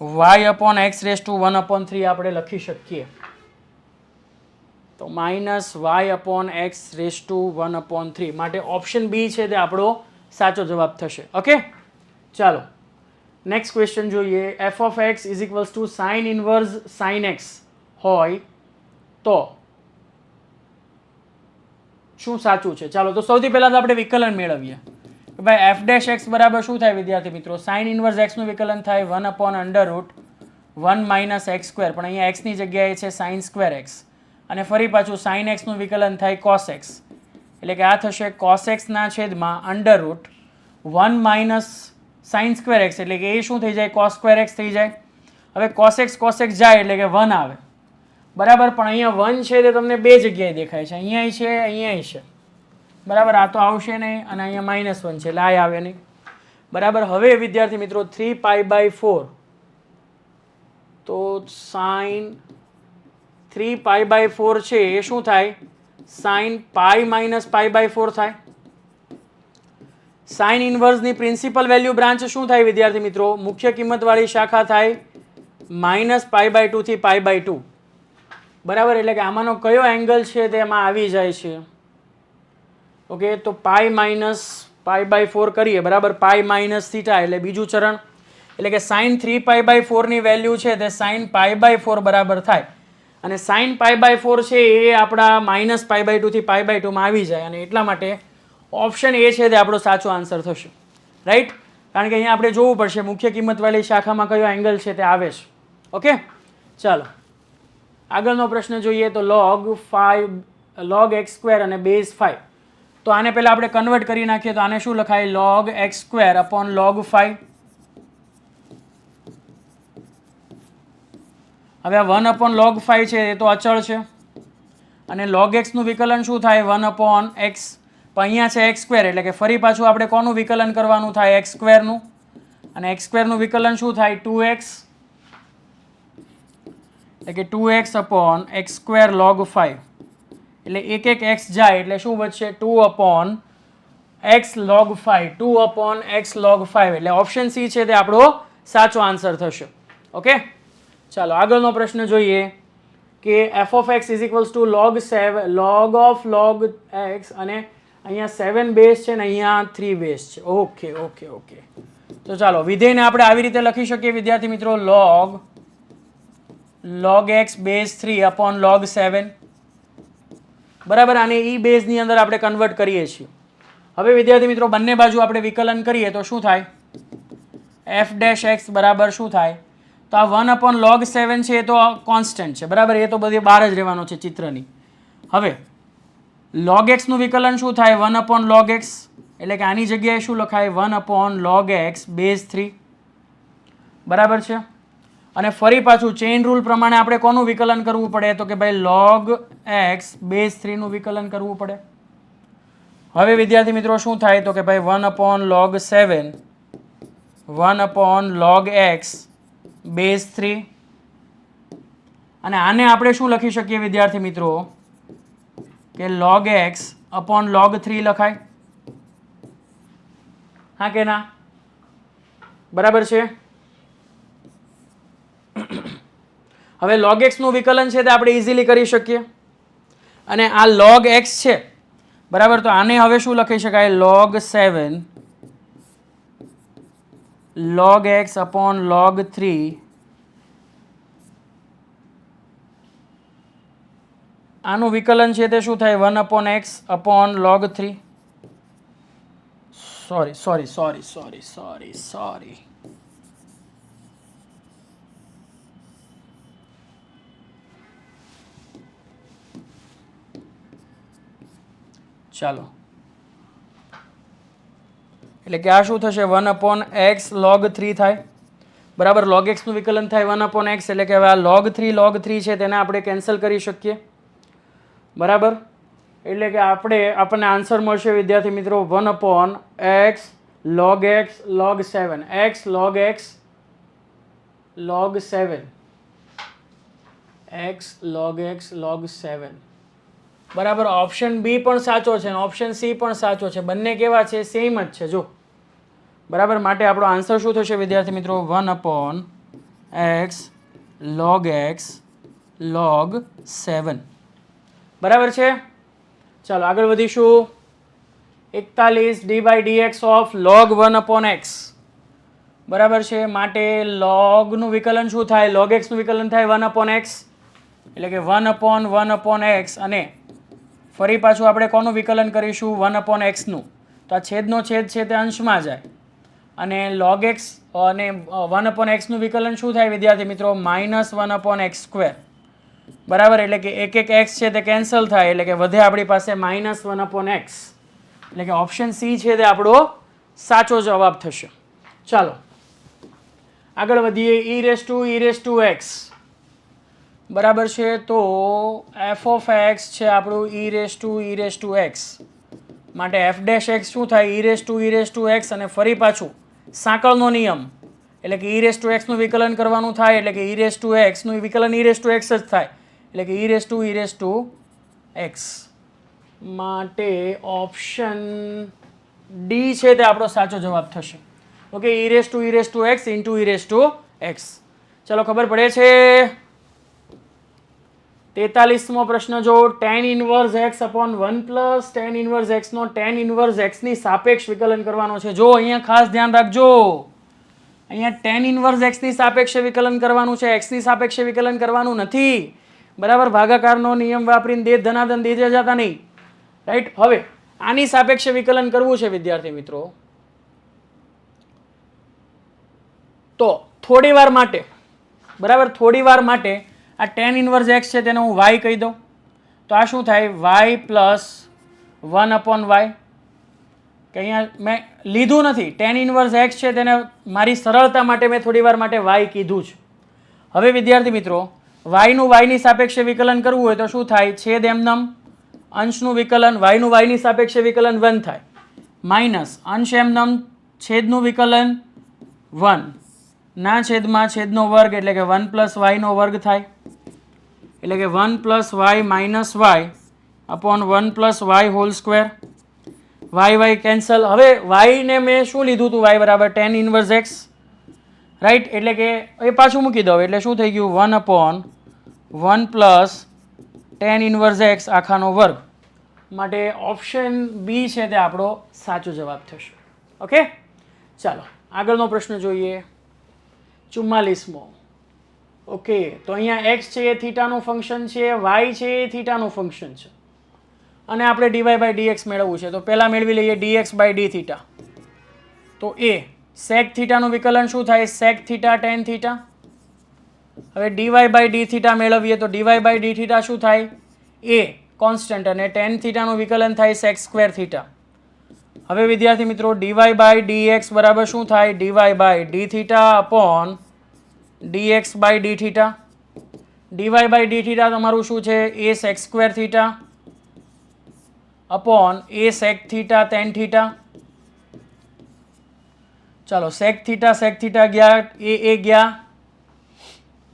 y upon x raise to 1/3 આપણે લખી શકીએ. તો minus y upon x raise to 1/3 માટે ઓપ્શન બી છે તે આપણો સાચો જવાબ થશે. ઓકે, ચાલો નેક્સ્ટ ક્વેશ્ચન જોઈએ. F of x is equals to sine inverse sine x હોય તો શું સાચું છે? ચાલો તો સૌથી પહેલા તો આપણે વિકલન મેળવીએ કે ભાઈ એફ ડેશ એક્સ બરાબર શું થાય વિદ્યાર્થી મિત્રો? સાઇન ઇનવર્સ એક્સનું વિકલન થાય 1/√1 માઇનસ એક્સ સ્ક્વેર, પણ અહીંયા એક્સની જગ્યાએ છે સાઇન સ્ક્વેર એક્સ, અને ફરી પાછું સાઇન એક્સનું વિકલન થાય કોસ એક્સ, એટલે કે આ થશે કોસ એક્સના છેદમાં √1 માઇનસ સાઇન સ્ક્વેર એક્સ, એટલે કે એ શું થઈ જાય? કોસ સ્ક્વેર એક્સ થઈ જાય. હવે કોસ એક્સ જાય એટલે કે 1 આવે, બરાબર. પણ અહીંયા 1 છે તે તમને બે જગ્યાએ દેખાય છે, અહીંયાય છે અહીંયાય છે, બરાબર. આ તો આવશે નહીં, અને અહીંયા -1 છે એટલે આ આવે નહીં, બરાબર. હવે વિદ્યાર્થી મિત્રો 3π/4, તો સાઇન 3π/4 છે એ શું થાય? સાઇન પાઈ માઇનસ π/4 થાય. સાઇન ઇનવર્સની પ્રિન્સિપલ વેલ્યુ બ્રાન્ચ શું થાય વિદ્યાર્થી મિત્રો? મુખ્ય કિંમતવાળી શાખા થાય -π/2 થી π/2, બરાબર. એટલે કે આમાંનો કયો એંગલ છે તેમાં આવી જાય છે? ઓકે, તો પાઈ માઇનસ π/4 કરીએ, બરાબર. પાઈ માઇનસ θ એટલે બીજું ચરણ, એટલે કે સાઇન 3π/4 ની વેલ્યુ છે તે સાઇન π/4 બરાબર થાય, અને સાઇન π/4 છે એ આપણા -π/2 થી π/2 માં આવી જાય, અને એટલા માટે ઓપ્શન એ છે તે આપણો સાચો આન્સર થશે, રાઈટ. કારણ કે અહીંયા આપણે જોવું પડશે મુખ્ય કિંમતવાળી શાખામાં કયો એંગલ છે તે આવે છે. ઓકે, ચાલો આગળનો પ્રશ્ન જોઈએ. તો log x² અને બેઝ 5, તો આને પહેલાં આપણે કન્વર્ટ કરી નાખીએ તો આને શું લખાય? log x² upon log 5. હવે આ 1/log 5 છે એ તો અચળ છે, અને log x નું વિકલન શું થાય? 1/x, પણ અહીંયા છે x², એટલે કે ફરી પાછું આપણે કોનું વિકલન કરવાનું થાય? x² નું, અને x² નું વિકલન શું થાય? 2x, એટલે કે 2x અપોન x² log 5, એટલે એક x જાય એટલે શું બચશે? 2/x log 5, 2/x log 5, એટલે ઓપ્શન સી છે તે આપણો સાચો આન્સર થશે. ઓકે, ચાલો આગળનો પ્રશ્ન જોઈએ કે F of x is equals two log of log x, અને અહીંયા 7 બેઝ છે ને અહીંયા 3 બેઝ છે. ઓકે ઓકે ઓકે, તો ચાલો વિધેયને આપણે આવી રીતે લખી શકીએ વિદ્યાર્થી મિત્રો, log x base 3 upon log 7, બરાબર. આને ઈ બેઝની અંદર આપણે કન્વર્ટ કરીએ છીએ. હવે વિદ્યાર્થી મિત્રો બંને બાજુ આપણે વિકલન કરીએ તો શું થાય? એફ ડેશ એક્સ બરાબર શું થાય? તો આ 1/log 7 છે એ તો કોન્સ્ટન્ટ છે, બરાબર. એ તો બધી બહાર જ રહેવાનો છે ચિત્રની. હવે log x નું વિકલન શું થાય? 1/log x, એટલે કે આની જગ્યાએ શું લખાય? 1/log x બેઝ 3, બરાબર છે. અને ફરી પાછું ચેઇન રૂલ પ્રમાણે આપણે કોનું વિકલન કરવું પડે? તો કે ભાઈ log x બેઝ 3 નું વિકલન કરવું પડે. હવે વિદ્યાર્થી મિત્રો શું થાય? તો કે ભાઈ 1/log 7, 1/log x બેઝ 3, અને આને આપણે શું લખી શકીએ વિદ્યાર્થી મિત્રો? કે log x અપોન log 3 લખાય, હા કે ના? બરાબર છે. હવે log x નું વિકલન છે તે આપણે ઇઝીલી કરી શકીએ, અને આ log x છે, બરાબર. તો આને હવે શું લખી શકાય? log 7 log x upon log 3, આનું વિકલન છે તે શું થાય? 1/x upon log 3. સોરી. ચાલો, એટલે કે આ શું થશે? 1/x log 3 થાય, બરાબર. log x નું વિકલન થાય 1/x, એટલે કે હવે આ log 3 છે તેને આપણે કેન્સલ કરી શકીએ, બરાબર. એટલે કે આપણને આન્સર મળશે વિદ્યાર્થી મિત્રો 1/x log x log 7, x log x log 7, x log x log 7, બરાબર. ઓપ્શન બી પણ સાચો છે અને ઓપ્શન સી પણ સાચો છે. બંને કેવા છે? સેમ જ છે. જો બરાબર. માટે આપણો આન્સર શું થશે વિદ્યાર્થી મિત્રો? 1/x log 7. બરાબર છે. ચાલો આગળ વધીશું. 41 d/dx ઓફ log 1/x. બરાબર છે. માટે લોગનું વિકલન શું થાય? log x નું વિકલન થાય 1/x, એટલે કે 1/1/x. અને ફરી પાછું આપણે કોનું વિકલન કરીશું? 1/x નું. તો આ છેદનો છેદ છે તે અંશમાં જાય અને log x અને 1/x નું વિકલન શું થાય વિદ્યાર્થી મિત્રો? -1/x². બરાબર. એટલે કે એક એક x છે તે કેન્સલ થાય, એટલે કે વધે આપણી પાસે -1/x. એટલે કે ઓપ્શન સી છે તે આપણો સાચો જવાબ થશે. ચાલો આગળ વધીએ. e⁻x. બરાબર છે. તો f ઓફ x છે આપણું e⁻x. માટે f'(x) શું થાય? e⁻x. અને ફરી પાછું સાંકળનો નિયમ, એટલે કે e⁻x નું વિકલન કરવાનું થાય, એટલે કે e⁻x નું વિકલન e⁻x જ થાય, એટલે કે e⁻x. માટે ઓપ્શન ડી છે તે આપણો સાચો જવાબ થશે. ઓકે. e⁻x into e⁻x. ચલો ખબર પડે છે. 43મો પ્રશ્ન જો. tan 1x upon 1 plus tan 1x નો tan 1x ની સાપેક્ષ વિકલન કરવાનો છે. જો અહીંયા ખાસ ધ્યાન રાખજો. અહીંયા tan 1x ની સાપેક્ષે વિકલન કરવાનું છે, x ની સાપેક્ષે વિકલન કરવાનું નથી. બરાબર. ભાગાકારનો નિયમ વાપરીને દે ધનાધન દે જતા નહીં. રાઈટ. હવે આની સાપેક્ષે વિકલન કરવું છે વિદ્યાર્થી મિત્રો. તો થોડી વાર માટે, બરાબર, થોડી વાર માટે આ tan 1x છે તેને હું y કહી દઉં. તો આ શું થાય? y plus 1/y. કે અહીંયા મેં લીધું નથી. tan 1x છે તેને મારી સરળતા માટે મેં થોડી વાર માટે y કીધું છે. હવે વિદ્યાર્થી મિત્રો y નું y ની સાપેક્ષે વિકલન કરવું હોય તો શું થાય? છેદ એમનમ અંશનું વિકલન, y નું y ની સાપેક્ષે વિકલન 1 થાય, માઇનસ અંશ એમનમ છેદનું વિકલન 1 ના છેદમાં છેદનો વર્ગ, એટલે કે 1 + y નો વર્ગ થાય, એટલે કે 1 + y minus y upon 1 + y whole square. y cancel. હવે y ને મેં શું લીધું હતું? y બરાબર tan 1x. રાઈટ. એટલે કે એ પાછું મૂકી દો એટલે શું થઈ ગયું? 1/1 + tan 1x આખાનો વર્ગ. માટે ઓપ્શન બી છે તે આપણો સાચો જવાબ થશે. ઓકે. ચાલો આગળનો પ્રશ્ન જોઈએ. 44મો. ઓકે. તો અહીંયા x છે એ થીટાનું ફંક્શન છે, y છે એ થીટાનું ફંક્શન છે અને આપણે dy/dx મેળવવું છે. તો પહેલા મેળવી લઈએ dx/dθ. તો એ sec થીટાનું વિકલન શું થાય? sec theta tan theta. હવે dy/dθ મેળવીએ તો dy/dθ શું થાય? એ કોન્સ્ટન્ટ અને tan થીટાનું વિકલન થાય sec² થીટા. હવે વિદ્યાર્થી મિત્રો dy/dx બરાબર શું થાય? dy/dθ upon dx/dθ. dy/dθ તમારું શું છે? a sec² theta upon a sec theta tan theta. ચાલો sec થીટા ગયા, એ ગયા.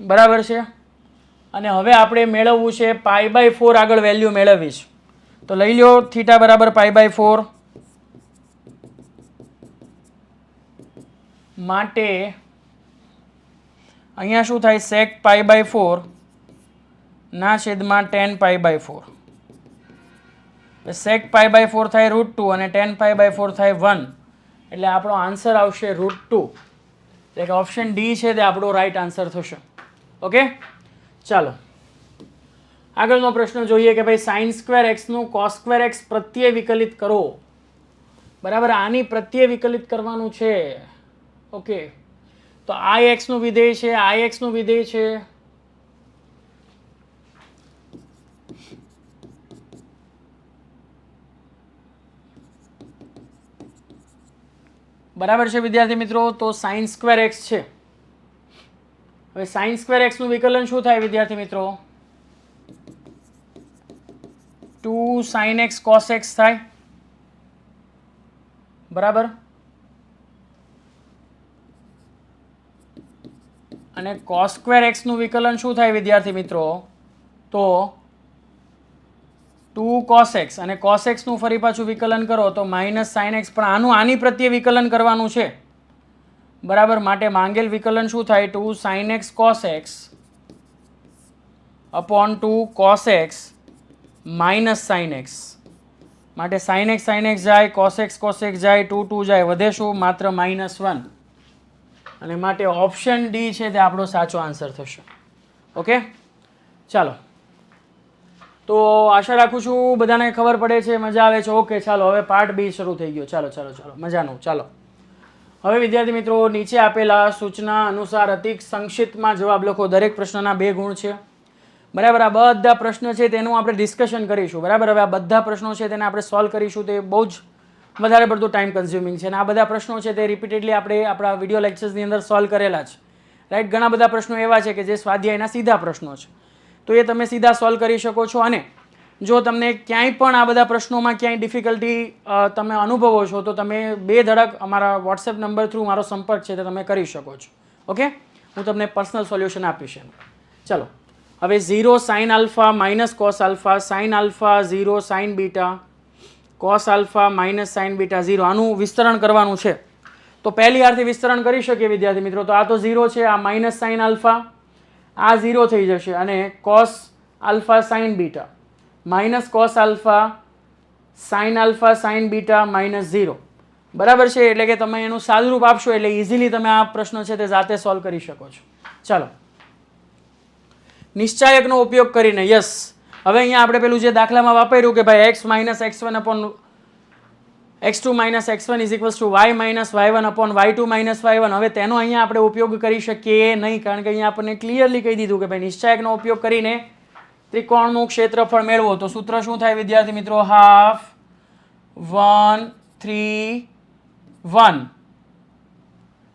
બરાબર છે. અને હવે આપણે મેળવવું છે π/4 આગળ વેલ્યુ મેળવીશ. તો લઈ લો થીટા બરાબર π/4. માટે અહીંયા શું થાય? sec π/4 ના છેદમાં tan π/4. sec π/4 થાય √2 અને tan π/4 થાય 1. એટલે આપણો આન્સર આવશે √2. એટલે કે ઓપ્શન ડી છે તે આપણો રાઈટ આન્સર થશે. ઓકે. ચાલો આગળનો પ્રશ્ન જોઈએ કે ભાઈ sin² નું cos² પ્રત્યય વિકલિત કરો. બરાબર. આની પ્રત્યય વિકલિત કરવાનું છે. ઓકે. તો આ x નું વિધેય છે, આ x નું વિધેય છે. બરાબર છે વિદ્યાર્થી મિત્રો. તો sin² છે. હવે sin² નું વિકલન શું થાય વિદ્યાર્થી મિત્રો? 2 sin x cos x થાય. બરાબર. અને cos² નું વિકલન શું થાય વિદ્યાર્થી મિત્રો? તો 2 cos x અને cos x નું ફરી પાછું વિકલન કરો તો માઇનસ સાઇન એક્સ, પણ આનું આની પ્રત્યે વિકલન કરવાનું છે બરાબર. માટે માંગેલ વિકલન શું થાય? 2 sin x cos x upon 2 cos x minus sine x. માટે sin x જાય, cos x જાય, 2 2 જાય, વધે શું? માત્ર -1. અને માટે ઓપ્શન ડી છે તે આપણો સાચો આન્સર થશે. ઓકે, ચાલો. તો આશા રાખું છું બધાને ખબર પડે છે, મજા આવે છે. ઓકે, ચાલો હવે પાર્ટ બી શરૂ થઈ ગયો. ચાલો ચાલો ચાલો, મજાનું. ચાલો હવે વિદ્યાર્થી મિત્રો, નીચે આપેલા સૂચના અનુસાર અતિ સંક્ષિપ્તમાં જવાબ લખો. દરેક પ્રશ્નના 2 ગુણ છે બરાબર. આ બધા પ્રશ્ન છે તેનું આપણે ડિસ્કશન કરીશું બરાબર. હવે આ બધા પ્રશ્નો છે તેને આપણે સોલ્વ કરીશું. તે બહુ જ વધારે પડતું ટાઈમ કન્ઝ્યુમિંગ છે અને આ બધા પ્રશ્નો છે તે રિપીટેડલી આપણે આપણા વિડીયો લેક્ચર્સની અંદર સોલ્વ કરેલા છે રાઈટ. ઘણા બધા પ્રશ્નો એવા છે કે જે સ્વાધ્યાયના સીધા પ્રશ્નો છે, તો એ તમે સીધા સોલ્વ કરી શકો છો. અને જો તમને ક્યાંય પણ આ બધા પ્રશ્નોમાં ક્યાંય ડિફિકલ્ટી તમે અનુભવો છો તો તમે બેધડક અમારા વોટ્સએપ નંબર થ્રુ મારો સંપર્ક છે તે તમે કરી શકો છો. ઓકે, હું તમને પર્સનલ સોલ્યુશન આપીશ. ચાલો હવે 0 sin alpha minus cos alpha, sin alpha 0 sin beta, cos alpha minus sin beta 0, આનું વિસ્તરણ કરવાનું છે. તો પહેલી હારથી વિસ્તરણ કરી શકીએ વિદ્યાર્થી મિત્રો. તો આ તો 0 છે, આ માઇનસ sin આલ્ફા, આ 0 થઈ જશે અને cos alpha sin beta minus cos alpha sin alpha sin beta minus 0 બરાબર છે. એટલે કે તમે એનું સાદુરૂપ આપશો એટલે ઇઝીલી તમે આ પ્રશ્ન છે તે જાતે સોલ્વ કરી શકો છો. ચાલો, નિશ્ચાયકનો ઉપયોગ કરીને યસ. હવે અહીંયા આપણે પેલું જે દાખલામાં વાપર્યું કે ભાઈ x minus x1 upon x2 minus x1 is equals two y minus y1 upon y2 minus y1. હવે તેનો અહીંયા આપણે ઉપયોગ કરી શકીએ નહીં, કારણ કે અહીંયા આપણને ક્લિયરલી કહી દીધું કે ભાઈ નિશ્ચાયકનો ઉપયોગ કરીને ત્રિકોણનું ક્ષેત્રફળ મેળવો. તો સૂત્ર શું થાય વિદ્યાર્થી મિત્રો? હાફ 1 3 1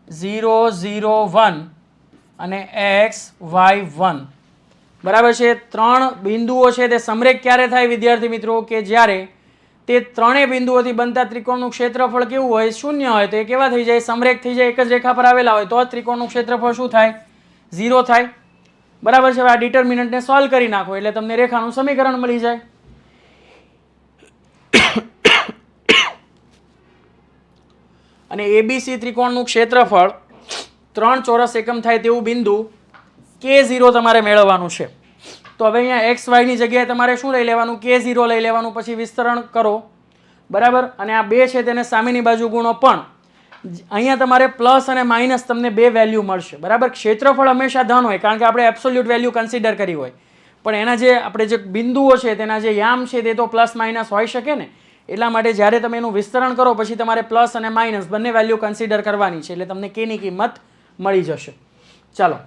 0 0 1 અને x y 1 બરાબર છે. 3 બિંદુઓ છે તે સમરેખ ક્યારે થાય વિદ્યાર્થી મિત્રો? કે જ્યારે તે ત્રણેય બિંદુઓથી બનતા ત્રિકોણનું ક્ષેત્રફળ કેવું હોય? શૂન્ય હોય. તો એ કેવા થઈ જાય? સમરેખ થઈ જાય. એક જ રેખા પર આવેલા હોય તો જ ત્રિકોણનું ક્ષેત્રફળ શું થાય? 0 થાય. બરાબર છે. હવે આ ડિટર્મિનન્ટને સોલ્વ કરી નાખો એટલે તમને રેખાનું સમીકરણ મળી જાય. અને એબીસી ત્રિકોણનું ક્ષેત્રફળ 3 ચોરસ એકમ થાય તેવું બિંદુ K0 તમારે મેળવવાનું છે. તો હવે અહીંયા એક્સ વાયની જગ્યાએ તમારે શું લઈ લેવાનું? K0 લઈ લેવાનું. પછી વિસ્તરણ કરો બરાબર. અને આ 2 છે તેને સામેની બાજુ ગુણો. પણ અહીંયા તમારે પ્લસ અને માઇનસ તમને 2 વેલ્યુ મળશે બરાબર. ક્ષેત્રફળ હંમેશા ધન હોય કારણ કે આપણે એબ્સોલ્યુટ વેલ્યુ કન્સિડર કરી હોય, પણ એના જે આપણે જે બિંદુઓ છે તેના જે યામ છે તે તો પ્લસ માઇનસ હોઈ શકે ને. એટલા માટે જ્યારે તમે એનું વિસ્તરણ કરો પછી તમારે પ્લસ અને માઇનસ બંને વેલ્યુ કન્સિડર કરવાની છે એટલે તમને કેની કિંમત મળી જશે. ચાલો,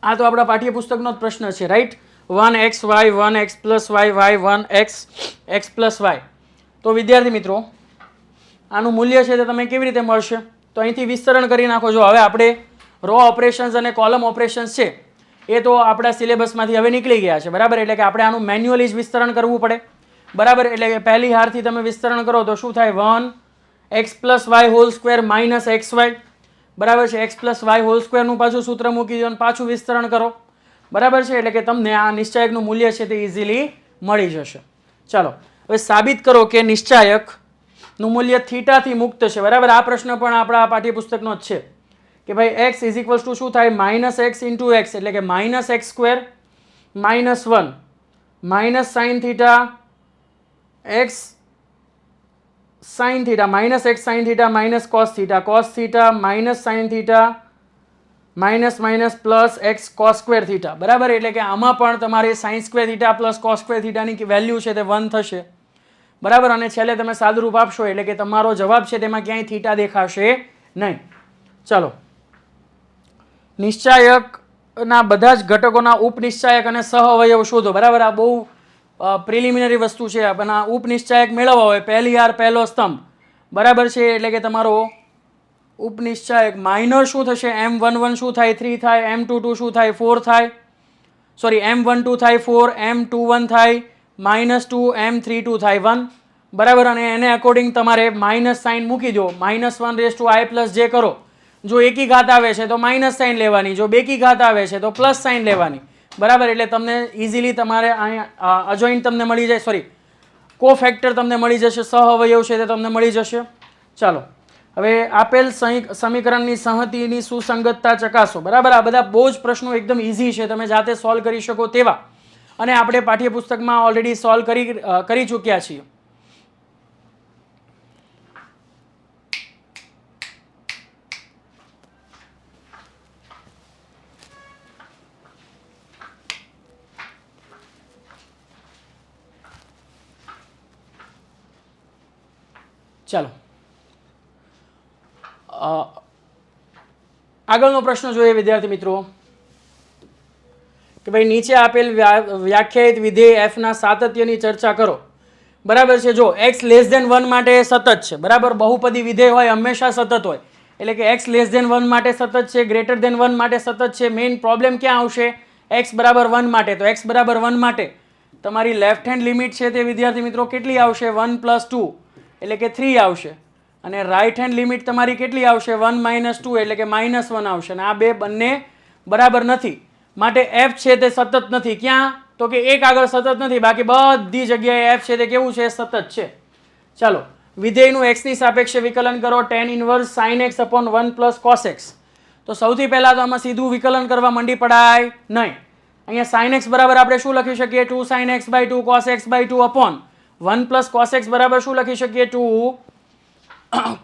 આ તો આપણા પાઠ્યપુસ્તકનો જ પ્રશ્ન છે right. 1xy 1x plus y y 1x x plus y. તો વિદ્યાર્થી મિત્રો આનું મૂલ્ય છે તે તમે કેવી રીતે મળશે? તો અહીંથી વિસ્તરણ કરી નાખો. જો હવે આપણે રો ઓપરેશન્સ અને કોલમ ઓપરેશન્સ છે એ તો આપણા સિલેબસમાંથી હવે નીકળી ગયા છે બરાબર. એટલે કે આપણે આનું મેન્યુઅલી જ વિસ્તરણ કરવું પડે બરાબર. એટલે કે પહેલી હારથી તમે વિસ્તરણ કરો તો શું થાય? 1x plus y whole square minus x y બરાબર છે. એક્સ પ્લસ વાય હોલ સ્ક્વેરનું પાછું સૂત્ર મૂકી દો અને પાછું વિસ્તરણ કરો બરાબર છે. એટલે કે તમને આ નિશ્ચાયકનું મૂલ્ય છે તે ઇઝીલી મળી જશે. ચાલો હવે સાબિત કરો કે નિશ્ચાયકનું મૂલ્ય થીટાથી મુક્ત છે બરાબર. આ પ્રશ્ન પણ આપણા પાઠ્યપુસ્તકનો જ છે કે ભાઈ એક્સ ઇઝ ઇક્વલ્સ ટુ શું થાય? માઇનસ એક્સ ઇન્ટુ એક્સ એટલે કે minus x square minus 1 minus sine theta x sine theta minus x sine theta minus cos theta minus sine theta minus minus plus x cos square theta બરાબર. એટલે કે આમાં પણ તમારે sine square theta plus cos square થીટાની value છે તે 1 થશે બરાબર. અને છેલ્લે તમે સાદુરૂપ આપશો એટલે કે તમારો જવાબ છે તેમાં ક્યાંય થીટા દેખાશે નહીં. ચાલો, નિશ્ચાયકના બધા જ ઘટકોના ઉપનિશ્ચાયક અને સહઅવયવ શોધો બરાબર. આ બહુ પ્રિલિમિનરી વસ્તુ છે. આપણા ઉપનિશ્ચાયક મેળવવા હોય પહેલી હાર પહેલો સ્તંભ બરાબર છે. એટલે કે તમારો ઉપનિશ્ચાયક માઇનર શું થશે? M11 શું થાય? 3 થાય. M22 શું થાય? 4 થાય. સોરી M12 થાય 4, M21 થાય -2, M32 થાય 1 બરાબર. અને એને અકોર્ડિંગ તમારે માઇનસ સાઇન મૂકી દો. -1 રેઝ ટુ i પ્લસ જે કરો. જો એકી ઘાત આવે છે તો માઇનસ સાઇન લેવાની, જો બેકી ઘાત આવે છે તો પ્લસ સાઇન લેવાની બરાબર, એટલે તમને ઇઝીલી તમારે અહીંયા અજોઈન્ટ તમને મળી જાય, સોરી કોફેક્ટર તમને મળી જશે, સહઅવયવ છે તે તમને મળી જશે. ચાલો હવે આપેલ સમીકરણની સંહતિની સુસંગતતા ચકાસો. બરાબર, આ બધા બહુ જ પ્રશ્નો એકદમ ઇઝી છે, તમે જાતે સોલ્વ કરી શકો તેવા, અને આપણે પાઠ્યપુસ્તકમાં ઓલરેડી સોલ્વ કરી ચૂક્યા છીએ. ચાલો આગળનો પ્રશ્ન જોઈએ વિદ્યાર્થી મિત્રો કે ભાઈ નીચે આપેલ વ્યાખ્યાયિત વિધેય f ના સાતત્યની ચર્ચા કરો. બરાબર છે, જો x લેસ ધેન 1 માટે સતત છે. બરાબર, બહુપદી વિધેય હોય હંમેશા સતત હોય, એટલે કે x લેસ ધેન 1 માટે સતત છે, ગ્રેટર ધેન 1 માટે સતત છે. મેઇન પ્રોબ્લેમ ક્યાં આવશે? x બરાબર 1 માટે. તો x બરાબર 1 માટે તમારી લેફ્ટ હેન્ડ લિમિટ છે તે વિદ્યાર્થી મિત્રો કેટલી આવશે? 1 + 2 એટલે કે 3 આવશે. અને રાઈટ હેન્ડ લિમિટ તમારી કેટલી આવશે? 1 - 2 એટલે કે -1 આવશે. અને આ બે બંને બરાબર નથી, માટે f છે તે સતત નથી. ક્યાં? તો કે એક આગળ સતત નથી, બાકી બધી જગ્યાએ f છે તે કેવું છે? સતત છે. ચાલો વિધેયનું x ની સાપેક્ષે વિકલન કરો. tan inverse sin x / 1 + cos x. તો સૌથી પહેલા તો આમાં સીધું વિકલન કરવા મંડી પડાય નહીં. અહીંયા sin x બરાબર આપણે શું લખી શકીએ? 2 sin x/2 cos x/2 upon 1 + cos x બરાબર શું લખી શકીએ? 2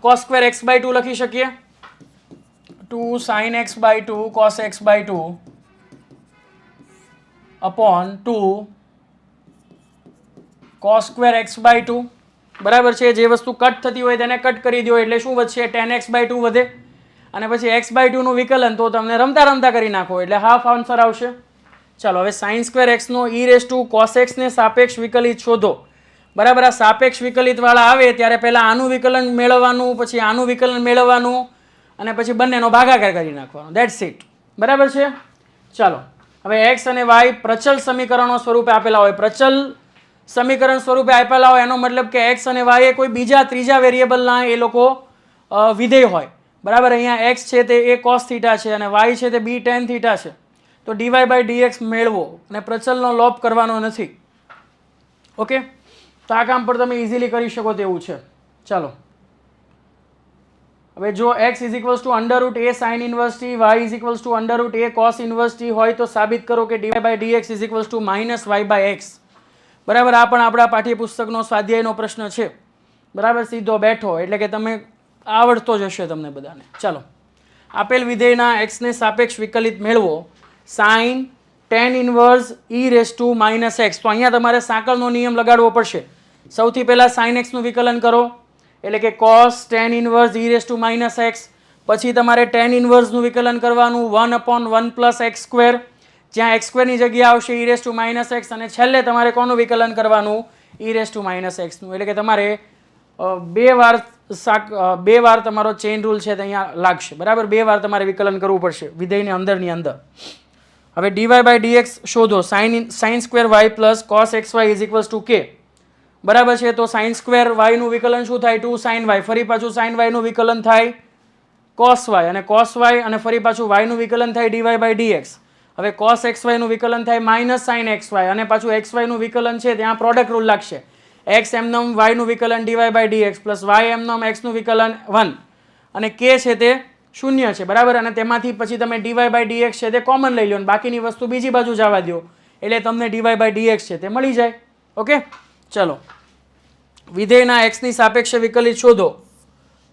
cos square x/2 લખી શકીએ. 2 sin x/2 cos x/2 upon 2 cos square x/2. બરાબર છે, જે વસ્તુ કટ થતી હોય તેને કટ કરી દો એટલે શું વધશે? tan x/2 વધે. અને પછી x/2 નું વિકલન તો તમને રમતા રમતા કરી નાખો એટલે હાફ આન્સર આવશે. ચાલો હવે sin square x નો e cos x ને સાપેક્ષ વિકલિત શોધો. બરાબર, આ સાપેક્ષ વિકલિત વાળા આવે ત્યારે પહેલા આનું વિકલન મેળવવાનું, પછી આનું વિકલન મેળવવાનું, અને પછી બંનેનો ભાગાકાર કરી નાખવાનો. That's it. બરાબર છે. ચાલો હવે x અને y પ્રચલ સમીકરણો સ્વરૂપે આપેલા હોય. પ્રચલ સમીકરણ સ્વરૂપે આપેલા હોય એનો મતલબ કે x અને y એ કોઈ બીજા ત્રીજા વેરિયેબલના એ લોકો વિધેય હોય. બરાબર, અહીંયા x છે તે a cos θ છે અને y છે તે b tan θ છે. તો dy/dx મેળવો અને પ્રચલનો લોપ કરવાનો નથી. ઓકે, તો આ કામ પર તમે ઇઝીલી કરી શકો તેવું છે. ચાલો હવે જો x = √a sin inverse t, y = √a cos inverse t હોય તો સાબિત કરો કે dy/dx = -y/x. બરાબર, આ પણ આપણા પાઠ્યપુસ્તકનો સ્વાધ્યાયનો પ્રશ્ન છે. બરાબર, સીધો બેઠો એટલે કે તમે આવડતો જ હશે તમને બધાને. ચાલો આપેલ વિધેયના x ને સાપેક્ષ વિકલિત મેળવો. sin tan inverse e - -x. તો અહીંયા તમારે સાંકળનો નિયમ લગાડવો પડશે. સૌથી પહેલા sin x નું વિકલન કરો એટલે કે cos tan inverse e - -x. પછી તમારે tan ઇન્વર્સ નું વિકલન કરવાનું 1/1 + x², જ્યાં x² ની જગ્યા આવશે e - -x, અને છેલ્લે તમારે કોનું વિકલન કરવાનું? e - -x નું. એટલે કે તમારે બે વાર તમારો ચેઇન રૂલ છે તે અહીંયા લાગશે. બરાબર, બે વાર તમારે વિકલન કરવું પડશે વિધેયની અંદરની અંદર. હવે dy/dx શોધો. sin² y + cos xy = k. બરાબર છે, તો sin² y નું વિકલન શું થાય? 2 sin y. ફરી પાછું sin y નું વિકલન થાય cos y, અને cos y અને ફરી પાછું y નું વિકલન થાય dy/dx. હવે cos xy નું વિકલન થાય -sin xy, અને પાછું xy નું વિકલન છે ત્યાં પ્રોડક્ટ રૂલ લાગશે. x એમનમ y નું વિકલન dy/dx પ્લસ y એમનમ x નું વિકલન 1, અને k છે તે 0 છે. બરાબર, અને તેમાંથી પછી તમે dy/dx છે તે કોમન લઈ લો અને બાકીની વસ્તુ બીજી બાજુ જવા દો એટલે તમને dy/dx છે તે મળી જાય. ઓકે, ચલો વિધેયના x ની સાપેક્ષે વિકલિત શોધો.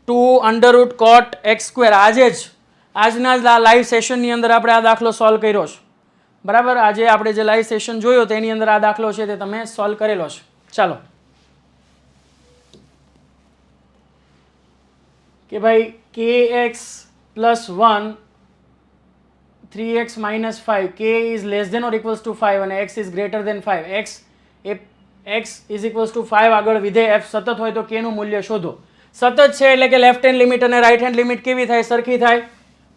2 √ cot x². આજના જ લાઈવ સેશનની અંદર આપણે આ દાખલો સોલ્વ કર્યો છે. બરાબર, આજે આપણે જે લાઈવ સેશન જોયો તેની અંદર આ દાખલો છે તે તમે સોલ્વ કરેલો છે. ચાલો કે ભાઈ kx + 1 3x - 5, k is less than or equals to 5 અને x is greater than 5. x = 5 આગળ વિધેય f સતત હોય તો k નું મૂલ્ય શોધો. સતત છે એટલે કે લેફ્ટ હેન્ડ લિમિટ અને રાઈટ હેન્ડ લિમિટ કેવી થાય? સરખી થાય.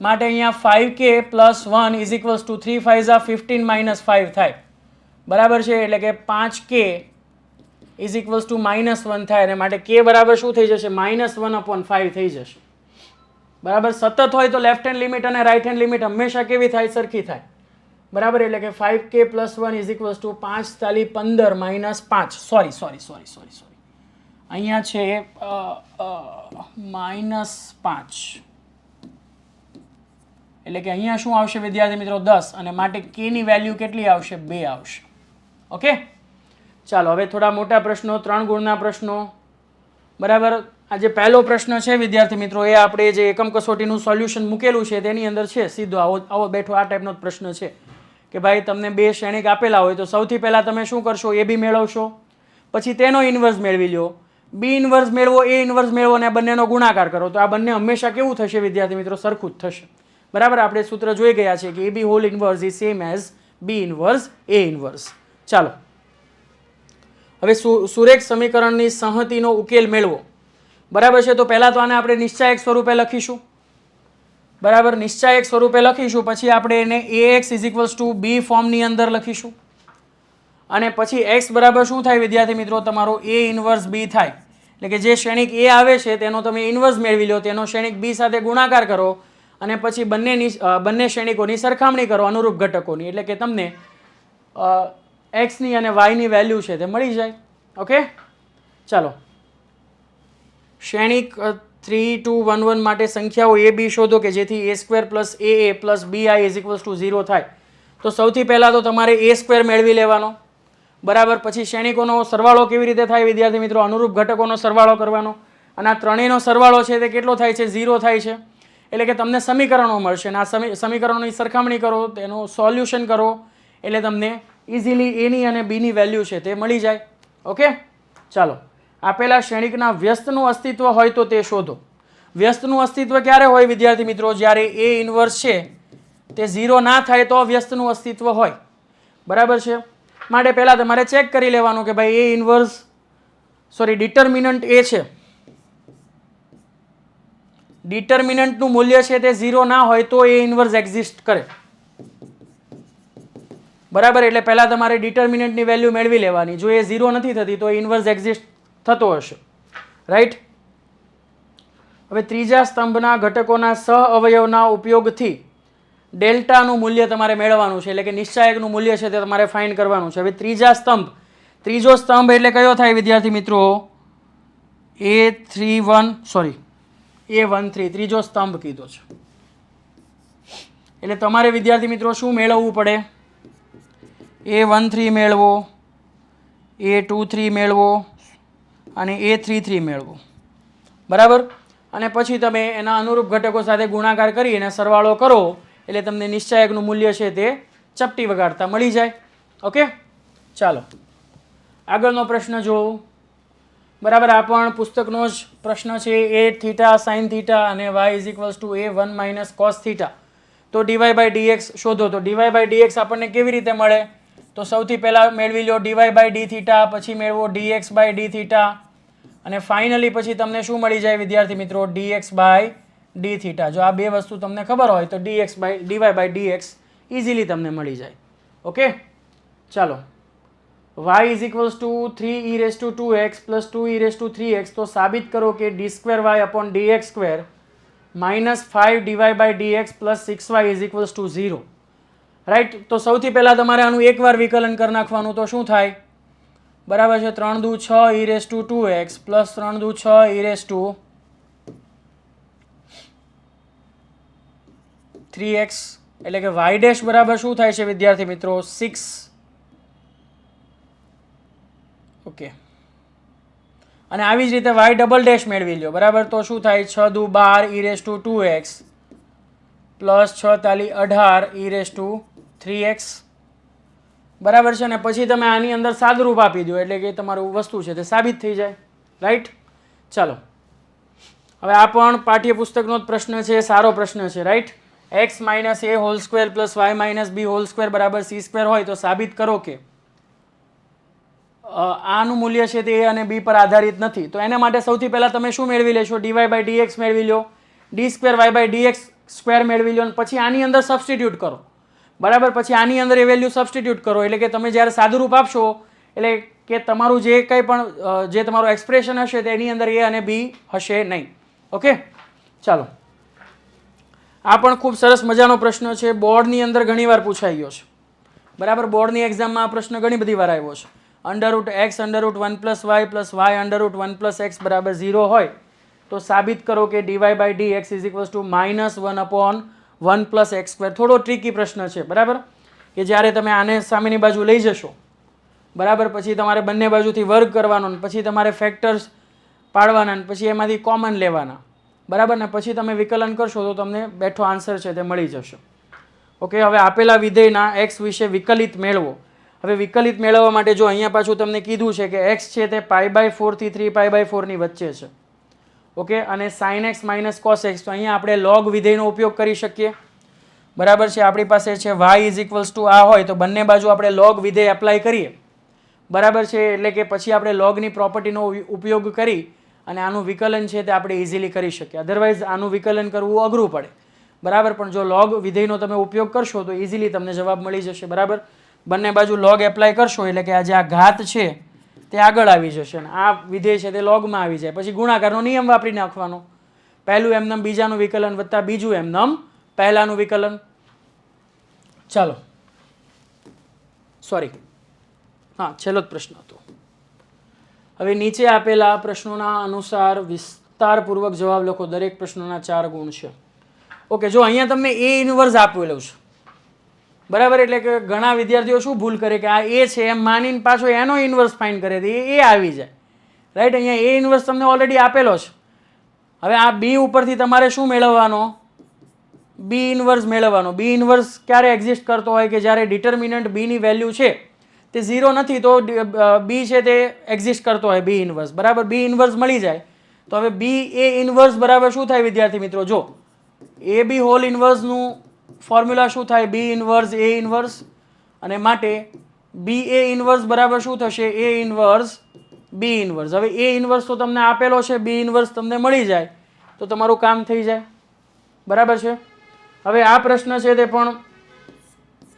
માટે અહીંયા 5k + 1 = 3 × 5 = 15 - 5 થાય. બરાબર છે, એટલે કે 5k = -1 થાય, અને માટે k બરાબર શું થઈ જશે? -1/5 થઈ જશે. બરાબર, સતત હોય તો લેફ્ટ હેન્ડ લિમિટ અને રાઈટ હેન્ડ લિમિટ હંમેશા કેવી થાય? સરખી થાય. બરાબર, એટલે કે 5k + 1 ઇઝ ટુ 5 તાલી 15 માઇનસ 5, સોરી અહીંયા છે -5, એટલે કે અહીંયા શું આવશે વિદ્યાર્થી મિત્રો 10, અને માટે k ની વેલ્યુ કેટલી આવશે 2 આવશે. ઓકે, ચાલો હવે થોડા મોટા પ્રશ્નો, 3 ગુણના પ્રશ્નો. બરાબર, આ જે પહેલો પ્રશ્ન છે વિદ્યાર્થી મિત્રો એ આપણે જે એકમ કસોટીનું સોલ્યુશન મૂકેલું છે તેની અંદર છે, સીધો આવો બેઠો આ ટાઈપનો જ પ્રશ્ન છે કે ભાઈ તમને 2 શ્રેણિક આપેલા હોય તો સૌથી પહેલા તમે શું કરશો, એ બી મેળવશો, પછી તેનો ઇન્વર્સ મેળવી લો, બી ઇન્વર્સ મેળવો, એ ઇન્વર્સ મેળવો અને બંનેનો ગુણાકાર કરો. તો આ બંને હંમેશા કેવું થશે વિદ્યાર્થી મિત્રો, સરખું જ થશે. બરાબર, આપણે સૂત્ર જોઈ ગયા છે કે a b whole inverse is same as b inverse a inverse. ચાલો હવે સુરેખ સમીકરણની સંહતિનો ઉકેલ મેળવો. બરાબર છે, તો પહેલા તો આને આપણે નિશ્ચાયક સ્વરૂપે લખીશું. બરાબર, નિશ્ચાયક સ્વરૂપે લખીશું, પછી આપણે એને ax = b ફોર્મની અંદર લખીશું, અને પછી x બરાબર શું થાય વિદ્યાર્થી મિત્રો, તમારો a ઇન્વર્સ b થાય. એટલે કે જે શ્રેણિક a આવે છે તેનો તમે ઇન્વર્સ મેળવી લો, તેનો શ્રેણિક b સાથે ગુણાકાર કરો, અને પછી બંને શ્રેણિકોની સરખામણી કરો અનુરૂપ ઘટકોની, એટલે કે તમને x ની અને y ની વેલ્યુ છે તે મળી જાય. ઓકે, ચાલો શ્રેણિક 3, 2, 1, 1 માટે સંખ્યાઓ a b શોધો કે જેથી a² + aa + bi = 0 થાય. તો સૌથી પહેલા તો તમારે a² મેળવી લેવાનો. બરાબર, પછી શ્રેણિકોનો સરવાળો કેવી રીતે થાય વિદ્યાર્થી મિત્રો, અનુરૂપ ઘટકોનો સરવાળો કરવાનો, અને આ ત્રણેયનો સરવાળો છે તે કેટલો થાય છે, 0 થાય છે. એટલે કે તમને સમીકરણો મળશે, અને આ સમીકરણોની સરખામણી કરો, તેનું સોલ્યુશન કરો, એટલે તમને ઇઝીલી એની અને બીની વેલ્યુ છે તે મળી જાય. ઓકે, ચાલો આપેલા શ્રેણિકના વ્યસ્તનું અસ્તિત્વ હોય તો તે શોધો. વ્યસ્તનું અસ્તિત્વ ક્યારે હોય વિદ્યાર્થી મિત્રો, જ્યારે a ઇન્વર્સ છે તે 0 ના થાય તો વ્યસ્તનું અસ્તિત્વ હોય. બરાબર છે, માટે પહેલાં તમારે ચેક કરી લેવાનું કે ભાઈ a ઇન્વર્સ ડિટર્મિનન્ટ a છે, ડિટર્મિનન્ટનું મૂલ્ય છે તે 0 ના હોય તો a ઇન્વર્સ એક્ઝિસ્ટ કરે. બરાબર, એટલે પહેલાં તમારે ડિટર્મિનન્ટની વેલ્યુ મેળવી લેવાની. જો એ 0 નથી થતી તો ઇન્વર્સ એક્ઝિસ્ટ થતો હશે. રાઈટ, હવે ત્રીજા સ્તંભના ઘટકોના સહ અવયવના ઉપયોગથી ડેલ્ટાનું મૂલ્ય તમારે મેળવવાનું છે, એટલે કે નિશ્ચાયકનું મૂલ્ય છે તે તમારે ફાઇન્ડ કરવાનું છે. હવે ત્રીજો સ્તંભ એટલે કયો થાય વિદ્યાર્થી મિત્રો, A13, ત્રીજો સ્તંભ કીધો છે. એટલે તમારે વિદ્યાર્થી મિત્રો શું મેળવવું પડે, A13 મેળવો, A23 મેળવો અને A33 મેળવો. બરાબર, અને પછી તમે એના અનુરૂપ ઘટકો સાથે ગુણાકાર કરી અને સરવાળો કરો, એટલે તમને નિશ્ચાયકનું મૂલ્ય છે તે ચપટી વગાડતા મળી જાય. ઓકે, ચાલો આગળનો પ્રશ્ન જોવો. બરાબર, આ પણ પુસ્તકનો જ પ્રશ્ન છે. a sin θ અને y = a1 - cos θ. તો dy/dx શોધો. તો dy/dx આપણને કેવી રીતે મળે, તો સૌથી પહેલાં મેળવી લો dy/dθ, પછી મેળવો dx/dθ, અને ફાઇનલી પછી તમને શું મળી જાય વિદ્યાર્થી મિત્રો, dx/dθ. જો આ બે વસ્તુ તમને ખબર હોય તો dy/dx ઇઝીલી તમને મળી જાય. ઓકે, ચાલો y = 3e2x + 2e3x. તો સાબિત કરો કે d²y/dx² -5dy/dx + 6y = 0. રાઈટ, તો સૌથી પહેલાં તમારે આનું એકવાર વિકલન કરી નાખવાનું. તો શું થાય, બરાબર છે, 3 દુ 6 e2x + 3 દુ 6 e3x, એટલે કે y' બરાબર શું થાય છે વિદ્યાર્થી મિત્રો, 6. ઓકે, અને આવી જ રીતે y" મેળવી લો. બરાબર, તો શું થાય, 6 દુ 12 e2x + 6 તાલી 18 e3x. બરાબર છે, ને પછી તમે આની અંદર સાદુરૂપ આપી દો, એટલે કે તમારું વસ્તુ છે તે સાબિત થઈ જાય. રાઈટ, ચાલો હવે આ પણ પાઠ્યપુસ્તકનો જ પ્રશ્ન છે, સારો પ્રશ્ન છે. Right, x - a² + y - b² બરાબર c² હોય તો સાબિત કરો કે આનું મૂલ્ય છે તે a અને b પર આધારિત નથી. તો એના માટે સૌથી પહેલાં તમે શું મેળવી લેશો, dy/dx મેળવી લો, d²y/dx² મેળવી લો, અને પછી આની અંદર સબસ્ટિટ્યુટ કરો. બરાબર, પછી આની અંદર એ વેલ્યુ સબસ્ટિટ્યુટ કરો, એટલે કે તમે જ્યારે સાદુરૂપ આપશો એટલે કે તમારું જે કંઈ પણ જે તમારું એક્સપ્રેશન હશે તેની અંદર a અને b હશે નહીં. ઓકે, ચાલો આ પણ ખૂબ સરસ મજાનો પ્રશ્ન છે, બોર્ડની અંદર ઘણીવાર પૂછાઈ ગયો છે. બરાબર. બોર્ડની એક્ઝામમાં આ પ્રશ્ન ઘણી બધી વાર આવ્યો છે. √x √1 + y + y √1 + x બરાબર 0 હોય તો સાબિત કરો કે dy/dx -1/1 + x². થોડો ટ્રિકી પ્રશ્ન છે બરાબર, કે જ્યારે તમે આને સામેની બાજુ લઈ જશો બરાબર, પછી તમારે બંને બાજુથી વર્ગ કરવાનો ને પછી તમારે ફેક્ટર્સ પાડવાના ને પછી એમાંથી કોમન લેવાના બરાબર, ને પછી તમે વિકલન કરશો તો તમને બેઠો આન્સર છે તે મળી જશે. ઓકે, હવે આપેલા વિધેયના x વિશે વિકલિત મેળવો. હવે વિકલિત મેળવવા માટે જો અહીંયા પાછું તમને કીધું છે કે x છે તે π/4 થી 3π/4 ની વચ્ચે છે. ઓકે, અને sin x - cos x, તો અહીંયા આપણે log વિધેયનો ઉપયોગ કરી શકીએ બરાબર છે. આપણી પાસે છે y આ હોય તો બંને બાજુ આપણે log વિધેય એપ્લાય કરીએ બરાબર છે, એટલે કે પછી આપણે logની પ્રોપર્ટીનો ઉપયોગ કરી અને આનું વિકલન છે તે આપણે ઇઝીલી કરી શકીએ. અધરવાઇઝ આનું વિકલન કરવું અઘરું પડે બરાબર, પણ જો log વિધેયનો તમે ઉપયોગ કરશો તો ઇઝીલી તમને જવાબ મળી જશે બરાબર. બંને બાજુ log એપ્લાય કરશો એટલે કે આ જે આ ઘાત છે તે આગળ આવી જશે અને આ વિધેય છે તે logમાં આવી જાય. પછી ગુણાકારનો નિયમ વાપરી નાખવાનો, પહેલું એમનેમ બીજાનું વિકલન વત્તા બીજું એમનેમ પહેલાનું વિકલન. ચાલો, સોરી, હા, છેલ્લો જ પ્રશ્ન હતો. હવે નીચે આપેલા પ્રશ્નોના અનુસાર વિસ્તારપૂર્વક જવાબ લખો. દરેક પ્રશ્નોના 4 ગુણ છે. ઓકે, જો અહીંયા તમને A ઇન્વર્સ આપેલું છે બરાબર, એટલે કે ઘણા વિદ્યાર્થીઓ શું ભૂલ કરે કે આ A છે એમ માનીને પાછો એનો ઇન્વર્સ ફાઇન્ડ કરે તો એ આવી જાય રાઈટ. અહીંયા A ઇન્વર્સ તમને ઓલરેડી આપેલો છે. હવે આ B ઉપરથી તમારે શું મેળવવાનો? B ઇન્વર્સ મેળવવાનો. B ઇન્વર્સ ક્યારે એક્ઝિસ્ટ કરતો હોય કે જ્યારે ડિટર્મિનન્ટ B ની વેલ્યુ છે તે 0 નથી તો B છે તે એક્ઝિસ્ટ કરતો હોય B ઇન્વર્સ બરાબર. B ઇન્વર્સ મળી જાય તો હવે B A ઇન્વર્સ બરાબર શું થાય વિદ્યાર્થી મિત્રો? જો AB હોલ ઇન્વર્સનું ફોર્મ્યુલા શું થાય? B ઇન્વર્સ A ઇન્વર્સ, અને માટે B A ઇન્વર્સ બરાબર શું થશે? A inverse B inverse. હવે A ઇન્વર્સ તો તમને આપેલો છે, B ઇન્વર્સ તમને મળી જાય તો તમારું કામ થઈ જાય બરાબર છે. હવે આ પ્રશ્ન છે તે પણ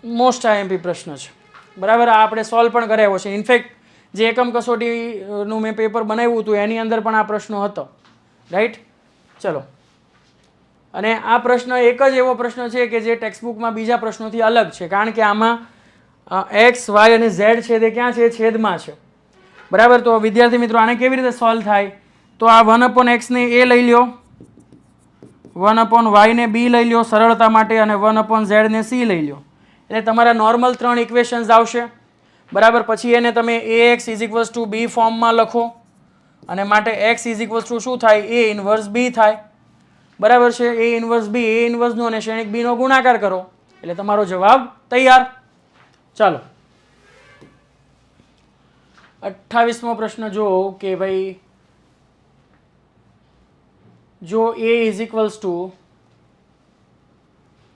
મોસ્ટ IMP પ્રશ્ન છે બરાબર. આ આપણે સોલ્વ પણ કરાવ્યો છે. ઇનફેક્ટ જે એકમ કસોટીનું મેં પેપર બનાવ્યું હતું એની અંદર પણ આ પ્રશ્ન હતો રાઈટ. ચલો, અને આ પ્રશ્ન એક જ એવો પ્રશ્ન છે કે જે ટેક્સ્ટબુકમાં બીજા પ્રશ્નોથી અલગ છે, કારણ કે આમાં x, y અને z છે તે ક્યાં છે? છેદમાં છે બરાબર. તો વિદ્યાર્થી મિત્રો આને કેવી રીતે સોલ્વ થાય? તો આ 1/x ને a લઈ લ્યો, 1/y ને b લઈ લ્યો સરળતા માટે, અને 1/z ને c લઈ લ્યો એટલે તમારા નોર્મલ 3 ઇક્વેશન્સ આવશે બરાબર. પછી એને તમે ax = b ફોર્મમાં લખો અને માટે x = શું થાય? A ઇન્વર્સ b થાય બરાબર છે. A ઇન્વર્સ b, A ઇન્વર્સનો અને શ્રેણિક b નો ગુણાકાર કરો એટલે તમારો જવાબ તૈયાર. ચાલો, 28મો પ્રશ્ન જો કે ભાઈ જો A =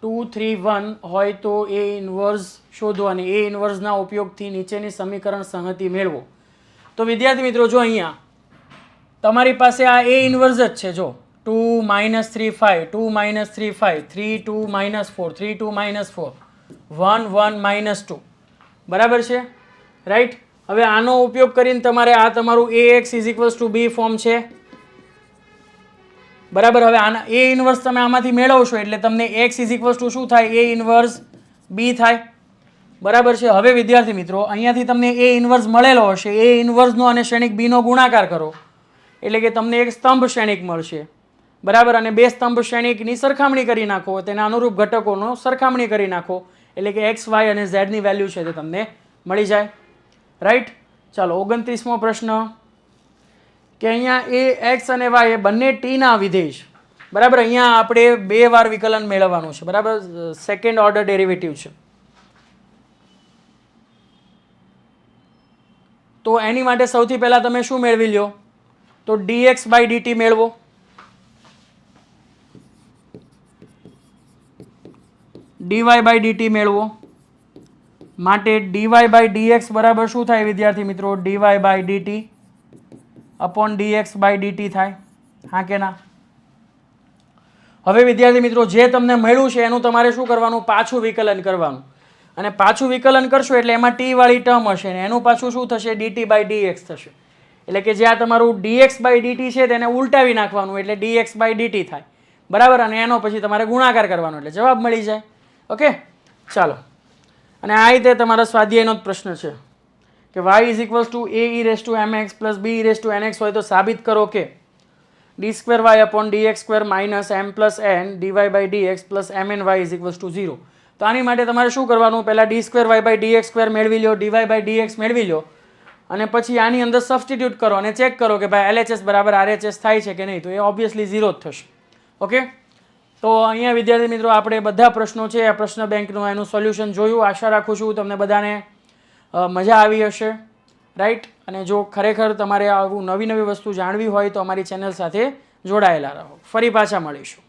2, 3, 1 હોય તો A ઇન્વર્સ શોધવાની. A ઇન્વર્સના ઉપયોગથી નીચેની સમીકરણ સંહતિ મેળવો. તો વિદ્યાર્થી મિત્રો જો અહીંયા તમારી પાસે આ A ઇન્વર્સ જ છે. જો 2 - 3 5, 2 - 3 5, 3 2 - 4, 3 2 - 4, 1 1 - 2 બરાબર છે રાઈટ. હવે આનો ઉપયોગ કરીને તમારે આ તમારું ax = b ફોર્મ છે બરાબર. હવે આના A ઇન્વર્સ તમે આમાંથી મેળવશો એટલે તમને x = શું થાય? A ઇન્વર્સ b થાય બરાબર છે. હવે વિદ્યાર્થી મિત્રો અહીંયાથી તમને A ઇન્વર્સ મળેલો હશે, A ઇન્વર્સનો અને શ્રેણિક b નો ગુણાકાર કરો એટલે કે તમને એક સ્તંભ શ્રેણિક મળશે બરાબર. અને બે સ્તંભ શ્રેણિકની સરખામણી કરી નાખો, તેના અનુરૂપ ઘટકોનો સરખામણી કરી નાખો એટલે કે x, y અને z ની વેલ્યુ છે તે તમને મળી જાય રાઈટ. ચાલો, 29મો પ્રશ્ન કે અહીંયા એ x અને y એ બંને t ના વિધેય છે બરાબર. અહીંયા આપણે 2 વાર વિકલન મેળવવાનું છે બરાબર. સેકન્ડ ઓર્ડર ડેરિવેટિવ છે તો એની માટે સૌથી પહેલા તમે શું મેળવી લ્યો? તો dx/dt મેળવો. dy/dt મેળવો માટે dy/dx બરાબર શું થાય વિદ્યાર્થી મિત્રો? dy/dt / dx/dt થાય, હા કે ના? હવે વિદ્યાર્થી મિત્રો જે તમને મળ્યું છે એનું તમારે શું કરવાનું? પાછું વિકલન કરવાનું. અને પાછું વિકલન કરશો એટલે એમાં t વાળી ટર્મ હશે ને એનું પાછું શું થશે? dt/dx થશે. એટલે કે જે આ તમારું dx/dt છે તેને ઉલટાવી નાખવાનું એટલે dx/dt થાય બરાબર. અને એનો પછી તમારે ગુણાકાર કરવાનો એટલે જવાબ મળી જાય. ઓકે, ચાલો, અને આ રીતે તમારા સ્વાધ્યાયનો જ પ્રશ્ન છે કે y is equals to a e raise to mx plus b e raise to nx હોય તો સાબિત કરો કે d2y upon dx2 minus m plus n dy by dx plus mny is equals to 0. તો આની માટે તમારે શું કરવાનું? પહેલાં d2y બાય dx2 મેળવી લો, dy બાય dx મેળવી લો અને પછી આની અંદર સબસ્ટિટ્યુટ કરો અને ચેક કરો કે ભાઈ LHS બરાબર RHS થાય છે કે નહીં. તો એ ઓબ્વિયસલી 0 જ થશે. ઓકે, તો અહીંયા વિદ્યાર્થી મિત્રો આપણે બધા પ્રશ્નો છે આ પ્રશ્ન બેંકનું એનું સોલ્યુશન જોયું. આશા રાખું છું તમને બધાને મજા આવી હશે, રાઈટ. અને જો ખરેખર તમારે આવું નવી નવી વસ્તુ જાણવી હોય તો અમારી ચેનલ સાથે જોડાયેલા રહો. ફરી પાછા મળીશું.